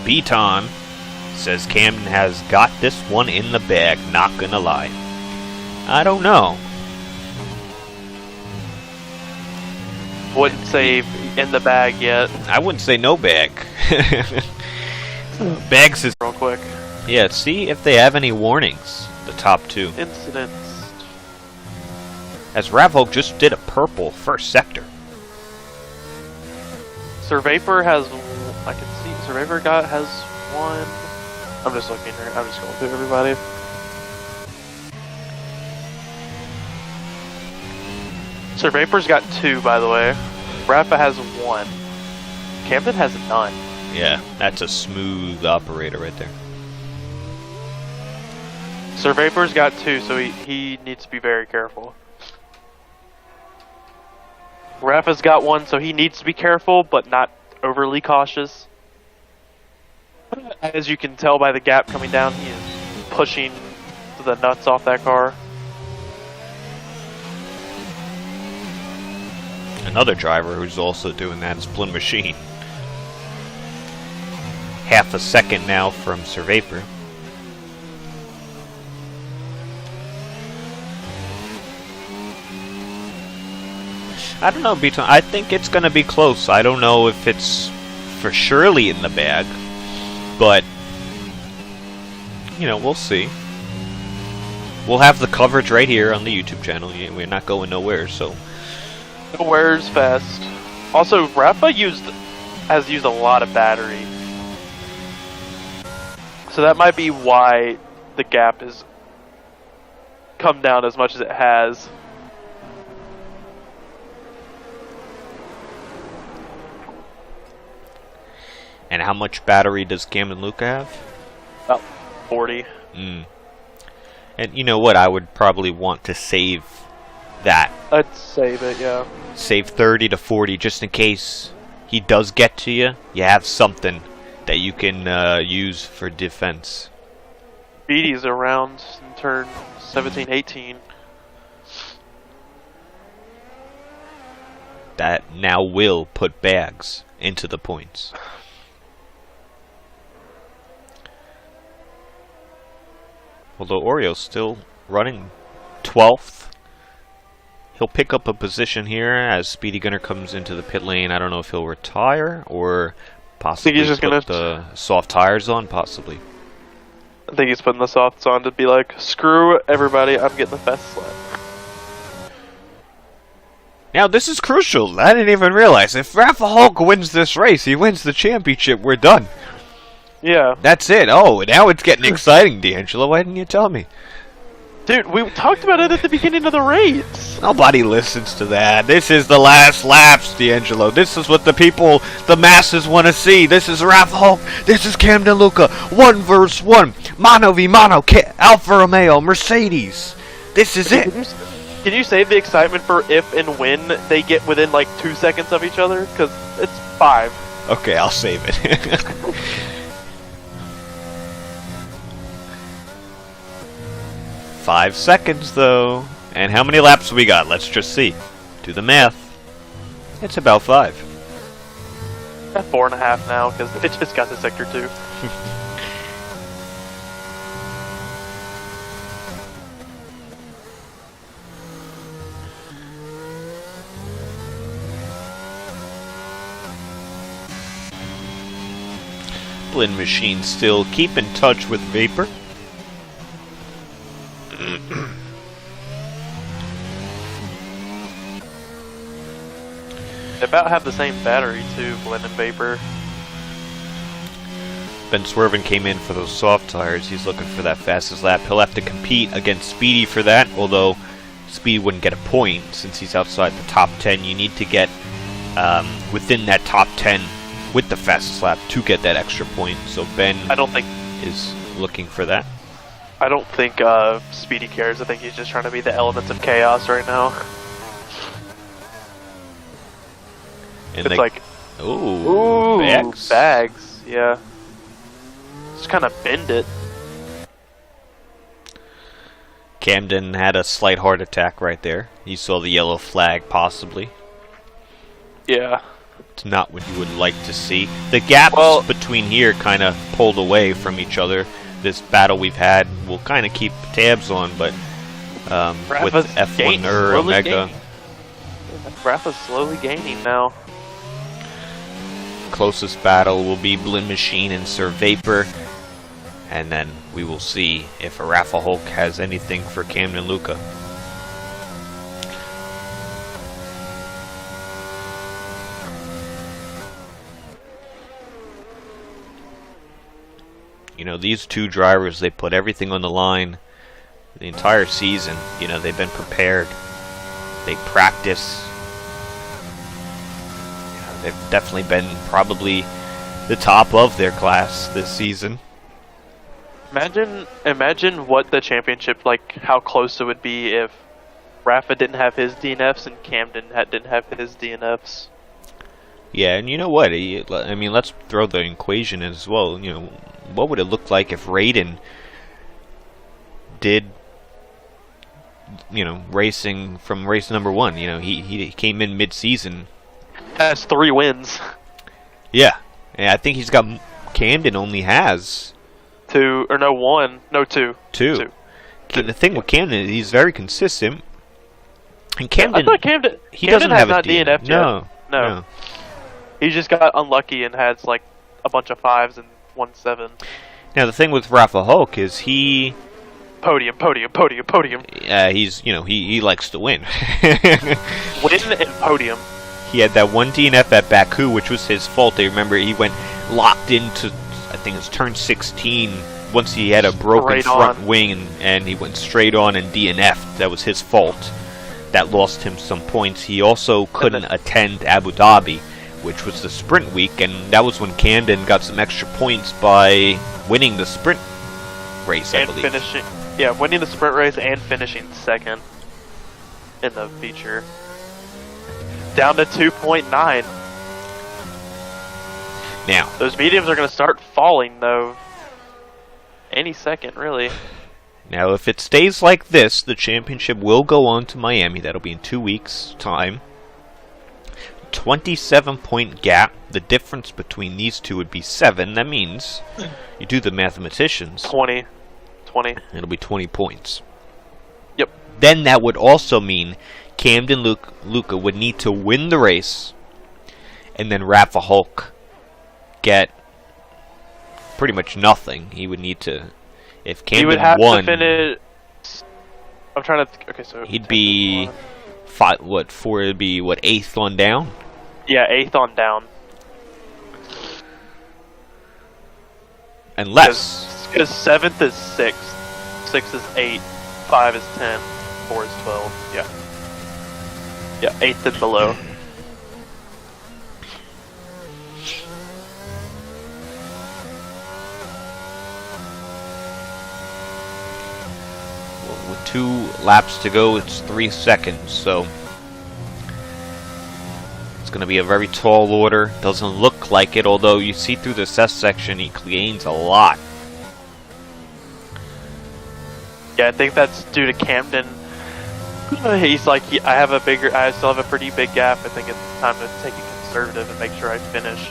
Beaton says Camden has got this one in the bag, not gonna lie. I don't know. Wouldn't say in the bag yet. I wouldn't say no bag. Bags is real quick. Yeah, see if they have any warnings. The top two. Incidents. As Ravok just did a purple first sector. Sir Vapor has, I can see, Sir Vapor has one. I'm just looking here, I'm just going through everybody. Sir Vapor's got 2, by the way. Rafa has 1. Camden has none. Yeah, that's a smooth operator right there. Sir Vapor's got 2, so he needs to be very careful. Rafa's got 1, so he needs to be careful, but not overly cautious. As you can tell by the gap coming down, he is pushing the nuts off that car. Another driver who's also doing that is Blin Machine. Half a second now from Sir Vapor. I don't know, Beaton. I think it's going to be close. I don't know if it's for surely in the bag, but you know, we'll see. We'll have the coverage right here on the YouTube channel. We're not going nowhere, so. Nowhere's fast. Also, Rafa has used a lot of battery, so that might be why the gap has come down as much as it has. And how much battery does Camden Luca have? About 40. And you know what? I would probably want to save that. I'd save it, yeah. Save 30 to 40 just in case he does get to you. You have something that you can use for defense. Beatty's around in turn 17, 18. That now will put bags into the points. Although Oreo's still running 12th. He'll pick up a position here as Speedy Gunner comes into the pit lane. I don't know if he'll retire or possibly he's just put the soft tires on, possibly. I think he's putting the softs on to be like, screw everybody, I'm getting the fast lap. Now this is crucial. I didn't even realize. If Rafa Hulk wins this race, he wins the championship, we're done. Yeah. That's it. Oh, now it's getting exciting, D'Angelo. Why didn't you tell me? Dude, we talked about it at the beginning of the race. Nobody listens to that. This is the last laps, D'Angelo. This is what the people, the masses want to see. This is Rafa Hulk. This is Camden Luca. 1 versus 1. Mano v mano. Alfa Romeo. Mercedes. This is it. Can you save the excitement for if and when they get within like 2 seconds of each other? Because it's 5. Okay, I'll save it. 5 seconds, though. And how many laps we got? Let's just see. Do the math. It's about 5. 4.5 now, because it just got to Sector 2. Blin Machine still keep in touch with Vapor. They about have the same battery too, Blin and Vapor. Ben Swerven came in for those soft tires. He's looking for that fastest lap. He'll have to compete against Speedy for that, although Speedy wouldn't get a point since he's outside the top 10. You need to get within that top 10 with the fastest lap to get that extra point. So Ben is looking for that. I don't think Speedy cares. I think he's just trying to be the elements of chaos right now. And it's like, ooh, bags, yeah. Just kind of bend it. Camden had a slight heart attack right there. He saw the yellow flag, possibly. Yeah. It's not what you would like to see. The gaps between here kind of pulled away from each other. This battle we've had, we'll kind of keep tabs on, but with F1 Omega. Rafa's slowly gaining now. Closest battle will be Blin Machine and Sir Vapor, and then we will see if Rafa Hulk has anything for Camden Luca. You know, these two drivers, they put everything on the line the entire season. You know, they've been prepared. They practice. They've definitely been probably the top of their class this season. Imagine what the championship, like how close it would be if Rafa didn't have his DNFs and Camden didn't have his DNFs. Yeah, and you know what? I mean, let's throw the equation in as well. You know, what would it look like if Raiden did, racing from race number 1? He came in mid-season. Has 3 wins. Yeah. And I think Camden only has 2, or no, 1. No, 2. 2. The thing with Camden is he's very consistent. And Camden, I thought Camden doesn't have not a DNF. DNF yet. No. He just got unlucky and had like a bunch of 5s and 1 7. Now the thing with Rafa Hulk is he podium. He's he likes to win. Win and podium. He had that 1 DNF at Baku, which was his fault. I remember he went locked into, I think it's turn 16. Once he had a broken front wing and he went straight on and DNF'd. That was his fault. That lost him some points. He also couldn't attend Abu Dhabi, which was the sprint week, and that was when Camden got some extra points by winning the sprint race, I believe. Winning the sprint race and finishing second in the feature. Down to 2.9. Now, those mediums are going to start falling, though, any second, really. Now, if it stays like this, the championship will go on to Miami. That'll be in 2 weeks' time. 27-point gap. The difference between these two would be 7. That means, you do the mathematicians. 20. It'll be 20 points. Yep. Then that would also mean Camden Luca would need to win the race, and then Rafa Hulk get pretty much nothing. He would need to, if Camden he would have won, to finish. I'm trying to. Okay, so he'd be 8th on down. Yeah, 8th on down. Unless because 7th is 6th, 6th is 8, 5 is 10, 4 is 12. Yeah. Yeah, 8th and below. with 2 laps to go, it's 3 seconds, so it's going to be a very tall order. Doesn't look like it, although you see through this S section, he gains a lot. Yeah, I think that's due to Camden. He's like, I still have a pretty big gap. I think it's time to take it conservative and make sure I finish.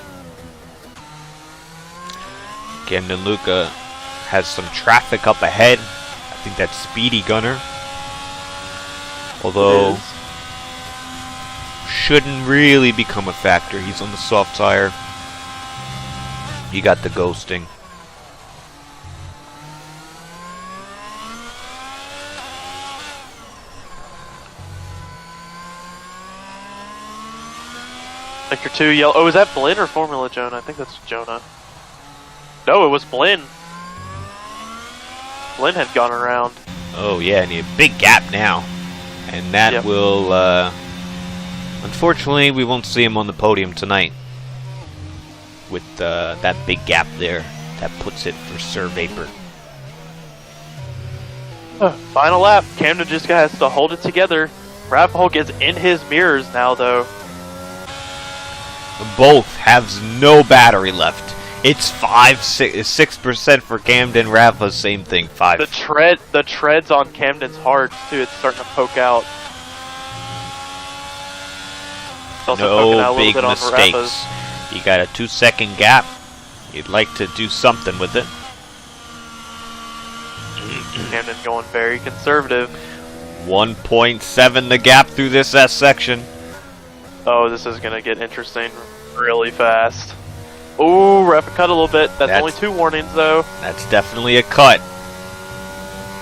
Camden Luca has some traffic up ahead. I think that's Speedy Gunner. Although, shouldn't really become a factor. He's on the soft tire. He got the ghosting. Sector 2 yellow. Oh, is that Blinn or Formula Jonah? I think that's Jonah. No, it was Blinn. Blinn had gone around. Oh yeah, and a big gap now. And that will, unfortunately, we won't see him on the podium tonight. With that big gap there. That puts it for Sir Vapor. Final lap. Camden just has to hold it together. Rafa Hulk is in his mirrors now, though. Both have no battery left. It's 6% for Camden. Rafa, same thing, 5. The treads on Camden's hard too. It's starting to poke out. It's also poking out a little bit mistakes. On Rafa's. You got a 2-second gap. You'd like to do something with it. Camden going very conservative. 1.7 the gap through this S section. Oh, this is gonna get interesting really fast. Ooh, Rafa cut a little bit. That's only 2 warnings, though. That's definitely a cut.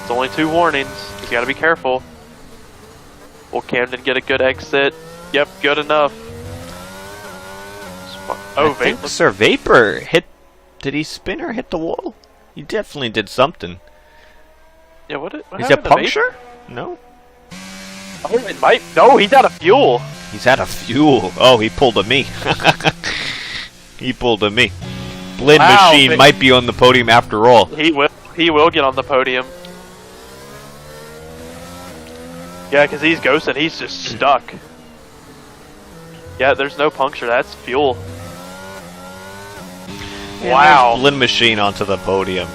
It's only 2 warnings. You gotta be careful. Will Camden get a good exit? Yep, good enough. Oh, I think Sir Vapor hit. Did he spin or hit the wall? He definitely did something. Yeah, what is it puncture? No. Oh, it might. No, he's out of fuel. He's out of fuel. Oh, he pulled a me. He pulled a me. Blinn Machine might be on the podium after all. He will get on the podium. Yeah, because he's ghosting. He's just stuck. Yeah, there's no puncture. That's fuel. Wow. Blin Machine onto the podium.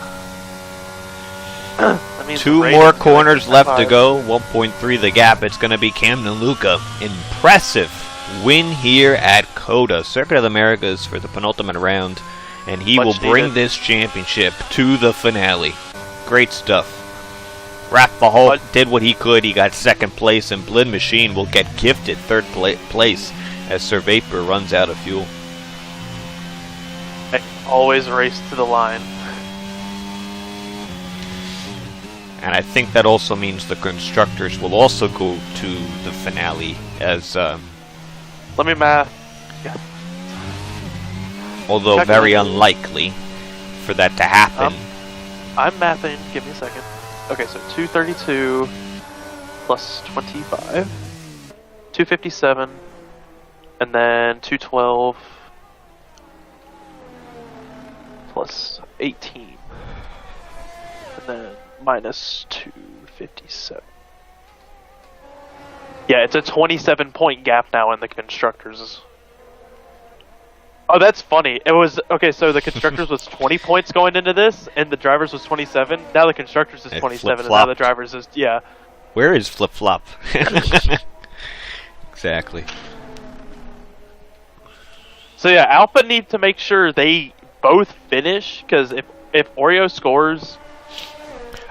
That means 2 Raven's more gonna corners get left to five. go. 1.3 the gap. It's going to be Camden Luca. Impressive win here at COTA, Circuit of the Americas, for the penultimate round. And he Much will bring needed. this championship to the finale. Great stuff. Rafa Hulk did what he could. He got second place, and Blin Machine will get gifted third place as Sir Vapor runs out of fuel. I always race to the line. And I think that also means the constructors will also go to the finale, as Let me math. Yeah. although Check very it. unlikely for that to happen. I'm mathing. Give me a second. Okay, so 232 plus 25, 257, and then 212 plus 18, and then minus 257. Yeah, it's a 27-point gap now in the constructors. Oh, that's funny. It was okay. So the constructors was 20 points going into this, and the drivers was 27. Now the constructors is It 27, and now the flip-flopped. drivers is yeah. Where is Flip Flop? Exactly. So yeah, Alpha need to make sure they both finish, because if Oreo scores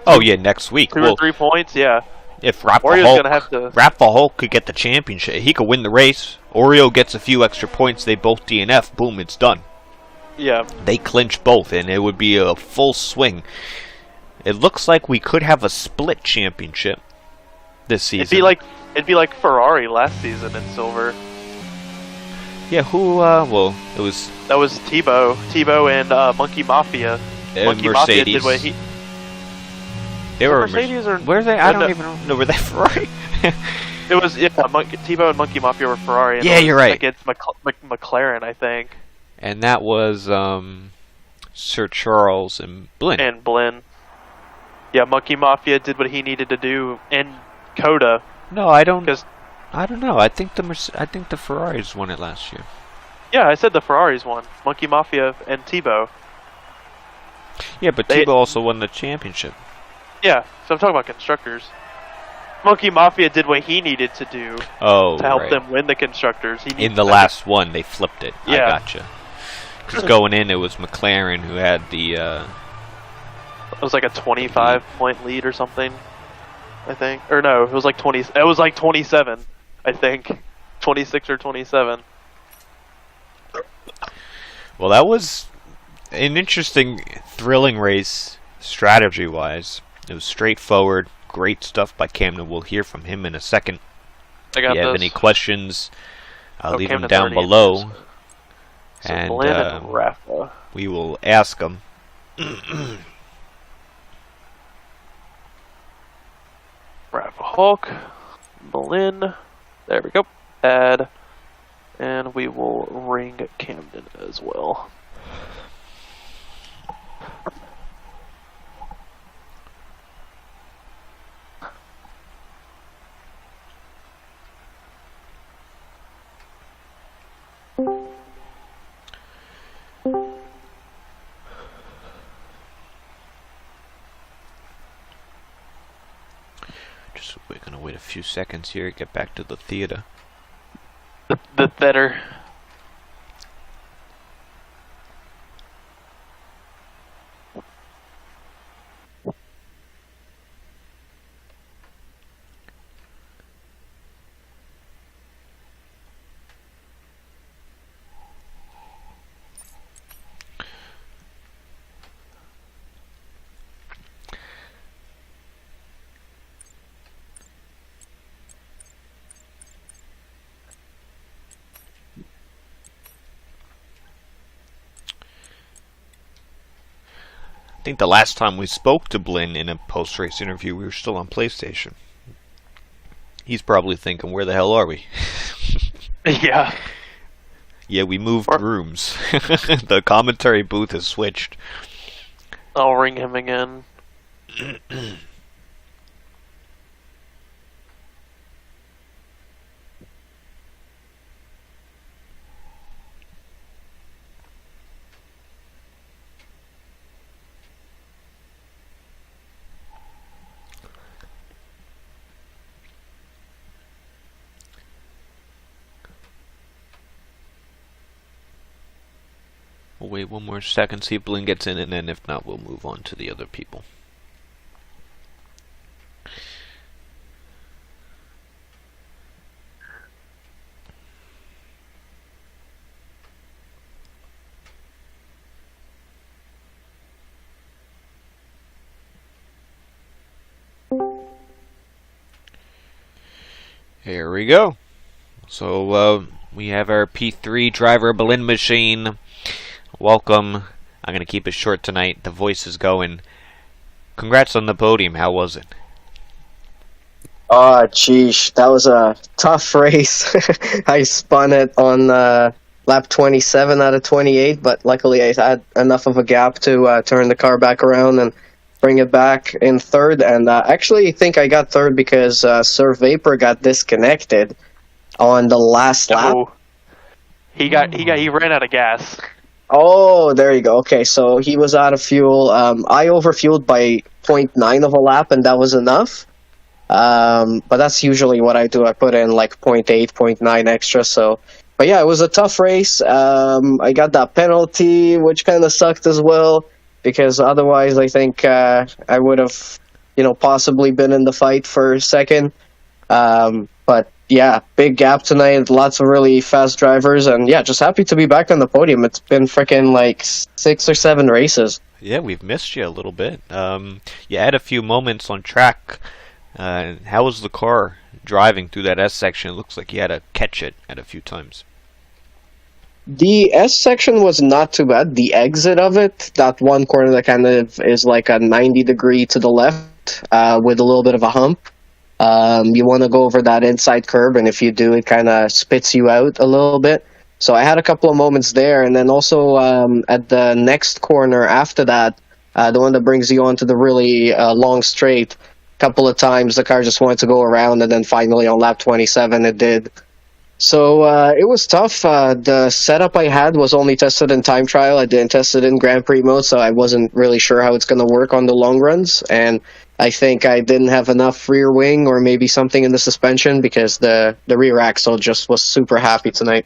Oh yeah, next week. 2 Well, or 3 points, yeah, if Rafa Oreo's Hulk, gonna have to. Rafa Hulk could get the championship, he could win the race. Oreo gets a few extra points. They both DNF. Boom, it's done. Yeah, They clinch both, and it would be a full swing. It looks like we could have a split championship this season. it'd be like Ferrari last season in silver. Yeah, who? Well, it was That was Tebow and Monkey Mafia. Monkey Mafia Mercedes. did what he. They were Mercedes or where are they? I no, don't even know. No, were they Ferrari? It was Tebow and Monkey Mafia were Ferrari. And Yeah, it was you're right. Against McLaren, I think. And that was Sir Charles and Blin. And Blin. Yeah, Monkey Mafia did what he needed to do in COTA. No, I don't. 'Cause- I don't know. I think the Ferraris won it last year. Yeah, I said the Ferraris won. Monkey Mafia and Tebow. Yeah, but They- Tebow also won the championship. Yeah, so I'm talking about constructors. Monkey Mafia did what he needed to do Oh, to help right. them win the constructors. He In needed the to- last one, they flipped it. I Yeah. gotcha. Because going in, it was McLaren who had the. It was like a 25-point lead or something, I think. Or no, it was like 20. It was like 27, I think. 26 or 27. Well, that was an interesting, thrilling race, strategy-wise. It was straightforward, great stuff by Camden. We'll hear from him in a second. I If got you have this. any questions, I'll leave them Camden's down already in below, this. So and Blin and Rafa. we will ask them. Rafa Hulk, Blin. There we go. Add. And we will ring Camden as well. Just we're gonna wait a few seconds here. Get back to the theater. The better. I think the last time we spoke to Blin in a post-race interview, we were still on PlayStation. He's probably thinking, where the hell are we? Yeah. Yeah, we moved rooms. The commentary booth has switched. I'll ring him again. We'll wait one more second, see if Blinn gets in, and then if not, we'll move on to the other people. Here we go. So we have our P3 driver, Blinn Machine. Welcome. I'm going to keep it short tonight. The voice is going. Congrats on the podium. How was it? Oh, geez, that was a tough race. I spun it on lap 27 out of 28, but luckily I had enough of a gap to turn the car back around and bring it back in third. And actually, I think I got third because Sir Vapor got disconnected on the last lap. He ran out of gas. Oh, there you go. Okay, so he was out of fuel. I overfueled by 0.9 of a lap, and that was enough. But that's usually what I do. I put in like 0.8, 0.9 extra. So, but yeah, it was a tough race. I got that penalty, which kind of sucked as well, because otherwise I think I would have, possibly been in the fight for second. But yeah, big gap tonight. Lots of really fast drivers, and yeah, just happy to be back on the podium. It's been freaking like 6 or 7 races. Yeah, we've missed you a little bit. You had a few moments on track. How was the car driving through that S section? It looks like you had to catch it at a few times. The S section was not too bad. The exit of it, that one corner that kind of is like a 90-degree to the left with a little bit of a hump. You want to go over that inside curb, and if you do, it kind of spits you out a little bit. So I had a couple of moments there, and then also at the next corner after that, the one that brings you onto the really long straight, couple of times the car just wanted to go around, and then finally on lap 27 it did. So it was tough. The setup I had was only tested in time trial. I didn't test it in Grand Prix mode, so I wasn't really sure how it's going to work on the long runs. And I think I didn't have enough rear wing or maybe something in the suspension, because the rear axle just was super happy tonight.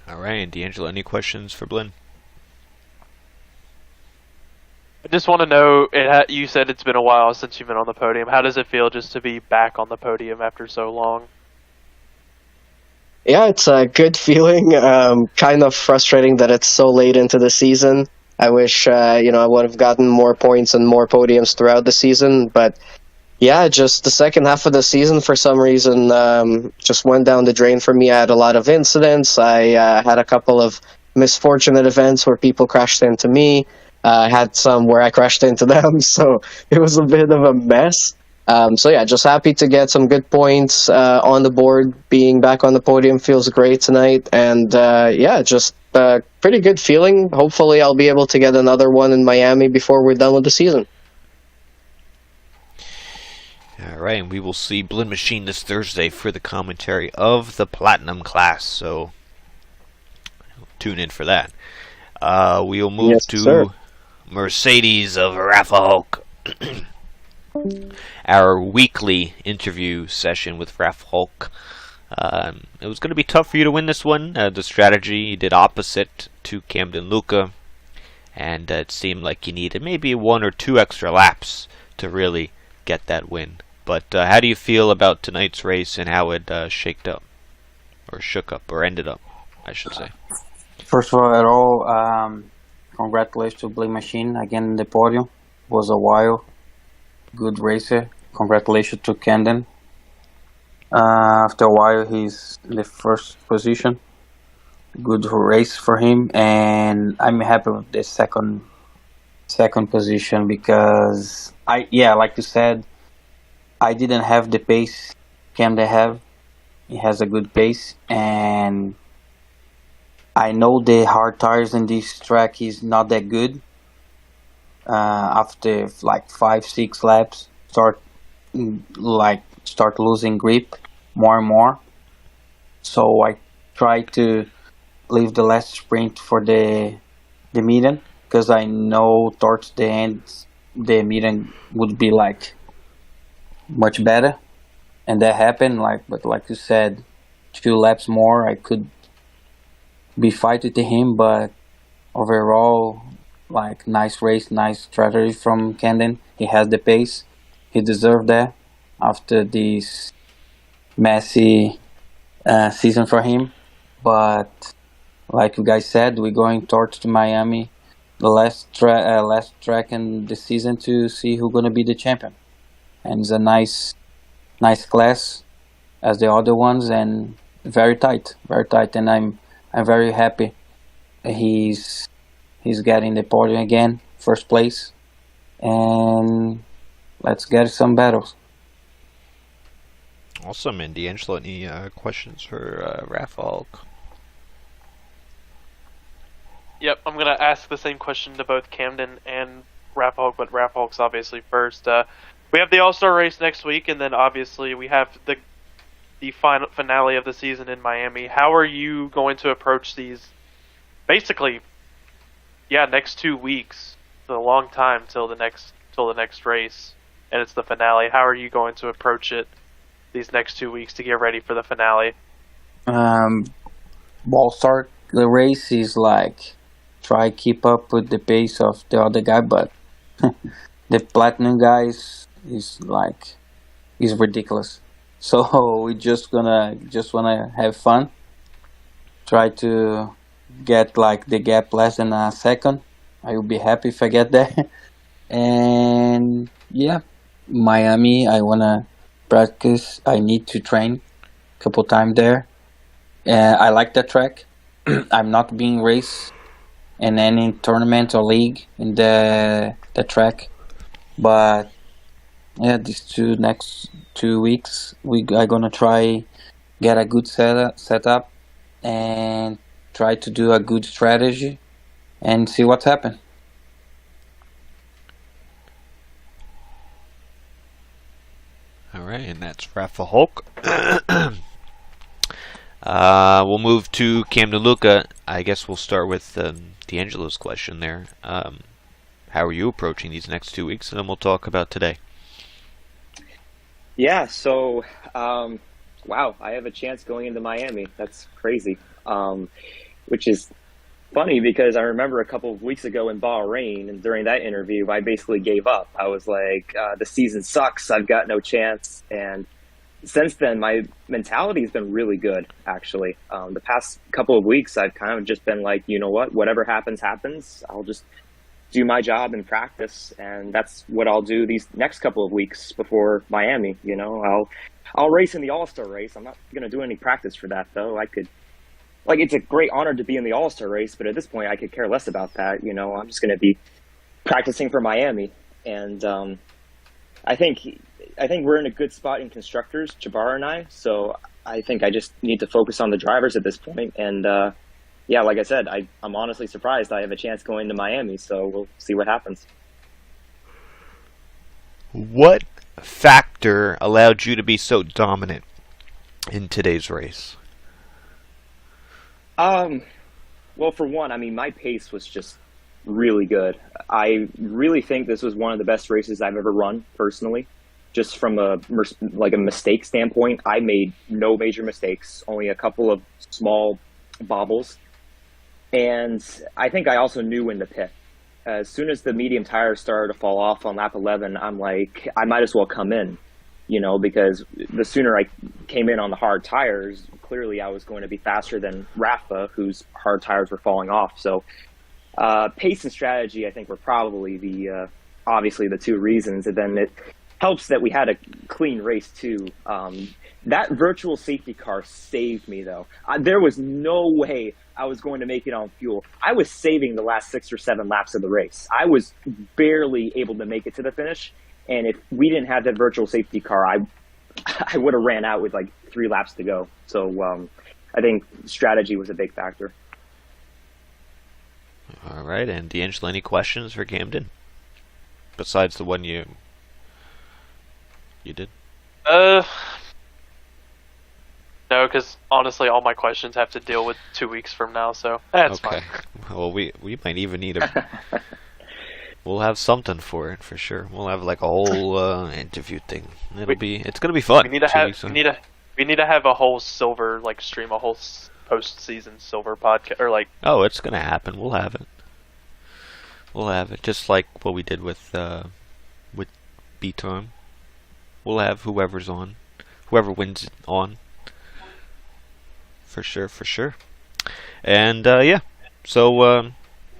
All right, and D'Angelo, any questions for Blinn? I just want to know, you said it's been a while since you've been on the podium. How does it feel just to be back on the podium after so long? Yeah, it's a good feeling. Kind of frustrating that it's so late into the season. I wish, I would have gotten more points and more podiums throughout the season. But yeah, just the second half of the season, for some reason, just went down the drain for me. I had a lot of incidents. I had a couple of misfortunate events where people crashed into me. I had some where I crashed into them, so it was a bit of a mess. So yeah, just happy to get some good points on the board. Being back on the podium feels great tonight, and yeah, just pretty good feeling. Hopefully I'll be able to get another one in Miami before we're done with the season. All right, and we will see Blinn Machine this Thursday for the commentary of the Platinum class, so tune in for that. We'll move sir. Mercedes of Rafa our weekly interview session with Raf Hulk. It was going to be tough for you to win this one. The strategy you did opposite to Camden Luca, and it seemed like you needed maybe 1 or 2 extra laps to really get that win. But how do you feel about tonight's race and how it shook up, or ended up, I should say? First of all, congratulations to Blinn Machine again in the podium. It was a while. Good racer. Congratulations to Camden. After a while, he's in the first position. Good race for him, and I'm happy with the second position because like you said, I didn't have the pace Camden have. He has a good pace, and I know the hard tires in this track is not that good. After like 5-6 laps, start losing grip more and more. So I try to leave the last sprint for the median, because I know towards the end the median would be like much better, and that happened. But like you said, 2 laps more, I could be fight with him, but overall, like nice race, nice strategy from Camden. He has the pace. He deserved that after this messy season for him. But like you guys said, we're going towards to Miami, the last track in the season to see who's gonna be the champion. And it's a nice class as the other ones, and very tight. And I'm very happy he's getting the podium again, first place, and let's get some battles. Awesome. And D'Angelo, any questions for Rafał? Yep, I'm gonna ask the same question to both Camden and Rafał, but Rafał's obviously first. We have the All-Star race next week, and then obviously we have the final finale of the season in Miami. How are you going to approach these? Basically, next 2 weeks. It's a long time till the next race, and it's the finale. How are you going to approach it these next 2 weeks to get ready for the finale? Ball start the race is like try keep up with the pace of the other guy, but the platinum guys is ridiculous. So we just wanna have fun. Try to get like the gap less than a second. I will be happy if I get there. And yeah, Miami, I wanna practice. I need to train a couple times there. I like that track. I'm not being raced in any tournament or league in the track, but yeah, these next 2 weeks we are gonna try get a good setup and try to do a good strategy and see what's happened. All right, and that's Rafał. We'll move to Camden Luca. I guess we'll start with D'Angelo's question there. How are you approaching these next 2 weeks? And then we'll talk about today. Yeah, so, wow, I have a chance going into Miami. That's crazy. Which is funny because I remember a couple of weeks ago in Bahrain, and during that interview, I basically gave up. I was like, the season sucks. I've got no chance. And since then, my mentality has been really good, actually. The past couple of weeks, I've kind of just been like, you know what, whatever happens, happens. I'll just do my job and practice, and that's what I'll do these next couple of weeks before Miami. You know, I'll race in the All-Star race. I'm not going to do any practice for that, though. It's a great honor to be in the All-Star race, but at this point, I could care less about that. You know, I'm just going to be practicing for Miami, and I think we're in a good spot in constructors, Jabbar and I. So I think I just need to focus on the drivers at this point. And yeah, like I said, I'm honestly surprised I have a chance going to Miami. So we'll see what happens. What factor allowed you to be so dominant in today's race? Well, for one, I mean, my pace was just really good. I really think this was one of the best races I've ever run personally. Just from a mistake standpoint, I made no major mistakes, only a couple of small bobbles. And I think I also knew when to pit. As soon as the medium tires started to fall off on lap 11, I'm like, I might as well come in, you know, because the sooner I came in on the hard tires, clearly I was going to be faster than Rafa, whose hard tires were falling off. So pace and strategy, I think, were probably obviously the two reasons. And then it helps that we had a clean race too. That virtual safety car saved me, though. There was no way I was going to make it on fuel. I was saving the last 6 or 7 laps of the race. I was barely able to make it to the finish. And if we didn't have that virtual safety car, I would have ran out with like 3 laps to go. So I think strategy was a big factor. All right, and D'Angelo, any questions for Camden? Besides the one you did? No, because honestly, all my questions have to deal with 2 weeks from now, so that's okay. fine. Well, we might even need we'll have something for it for sure. We'll have like a whole interview thing. It's gonna be fun. We need to have a whole silver stream, a whole postseason silver podcast or like. Oh, it's gonna happen. We'll have it. We'll have it, just like what we did with B-Time. We'll have whoever's on, whoever wins it on. For sure, for sure. And yeah, so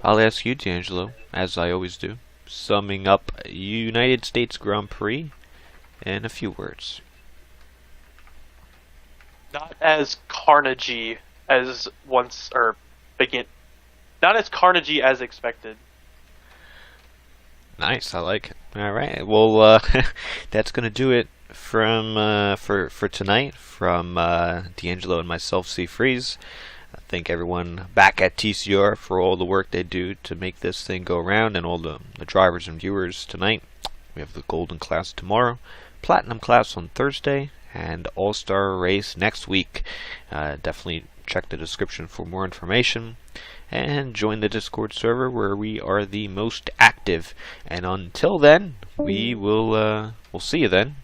I'll ask you, D'Angelo, as I always do, summing up United States Grand Prix in a few words. Not as carnagey as once or begin. Not as carnagey as expected. Nice, I like it. All right, well, that's gonna do it from for tonight from D'Angelo and myself, C Freeze. I thank everyone back at TCR for all the work they do to make this thing go around, and all the drivers and viewers tonight. We have the Golden class tomorrow, Platinum class on Thursday, and All-Star race next week. Definitely check the description for more information, and join the Discord server where we are the most active. And until then, we'll see you then.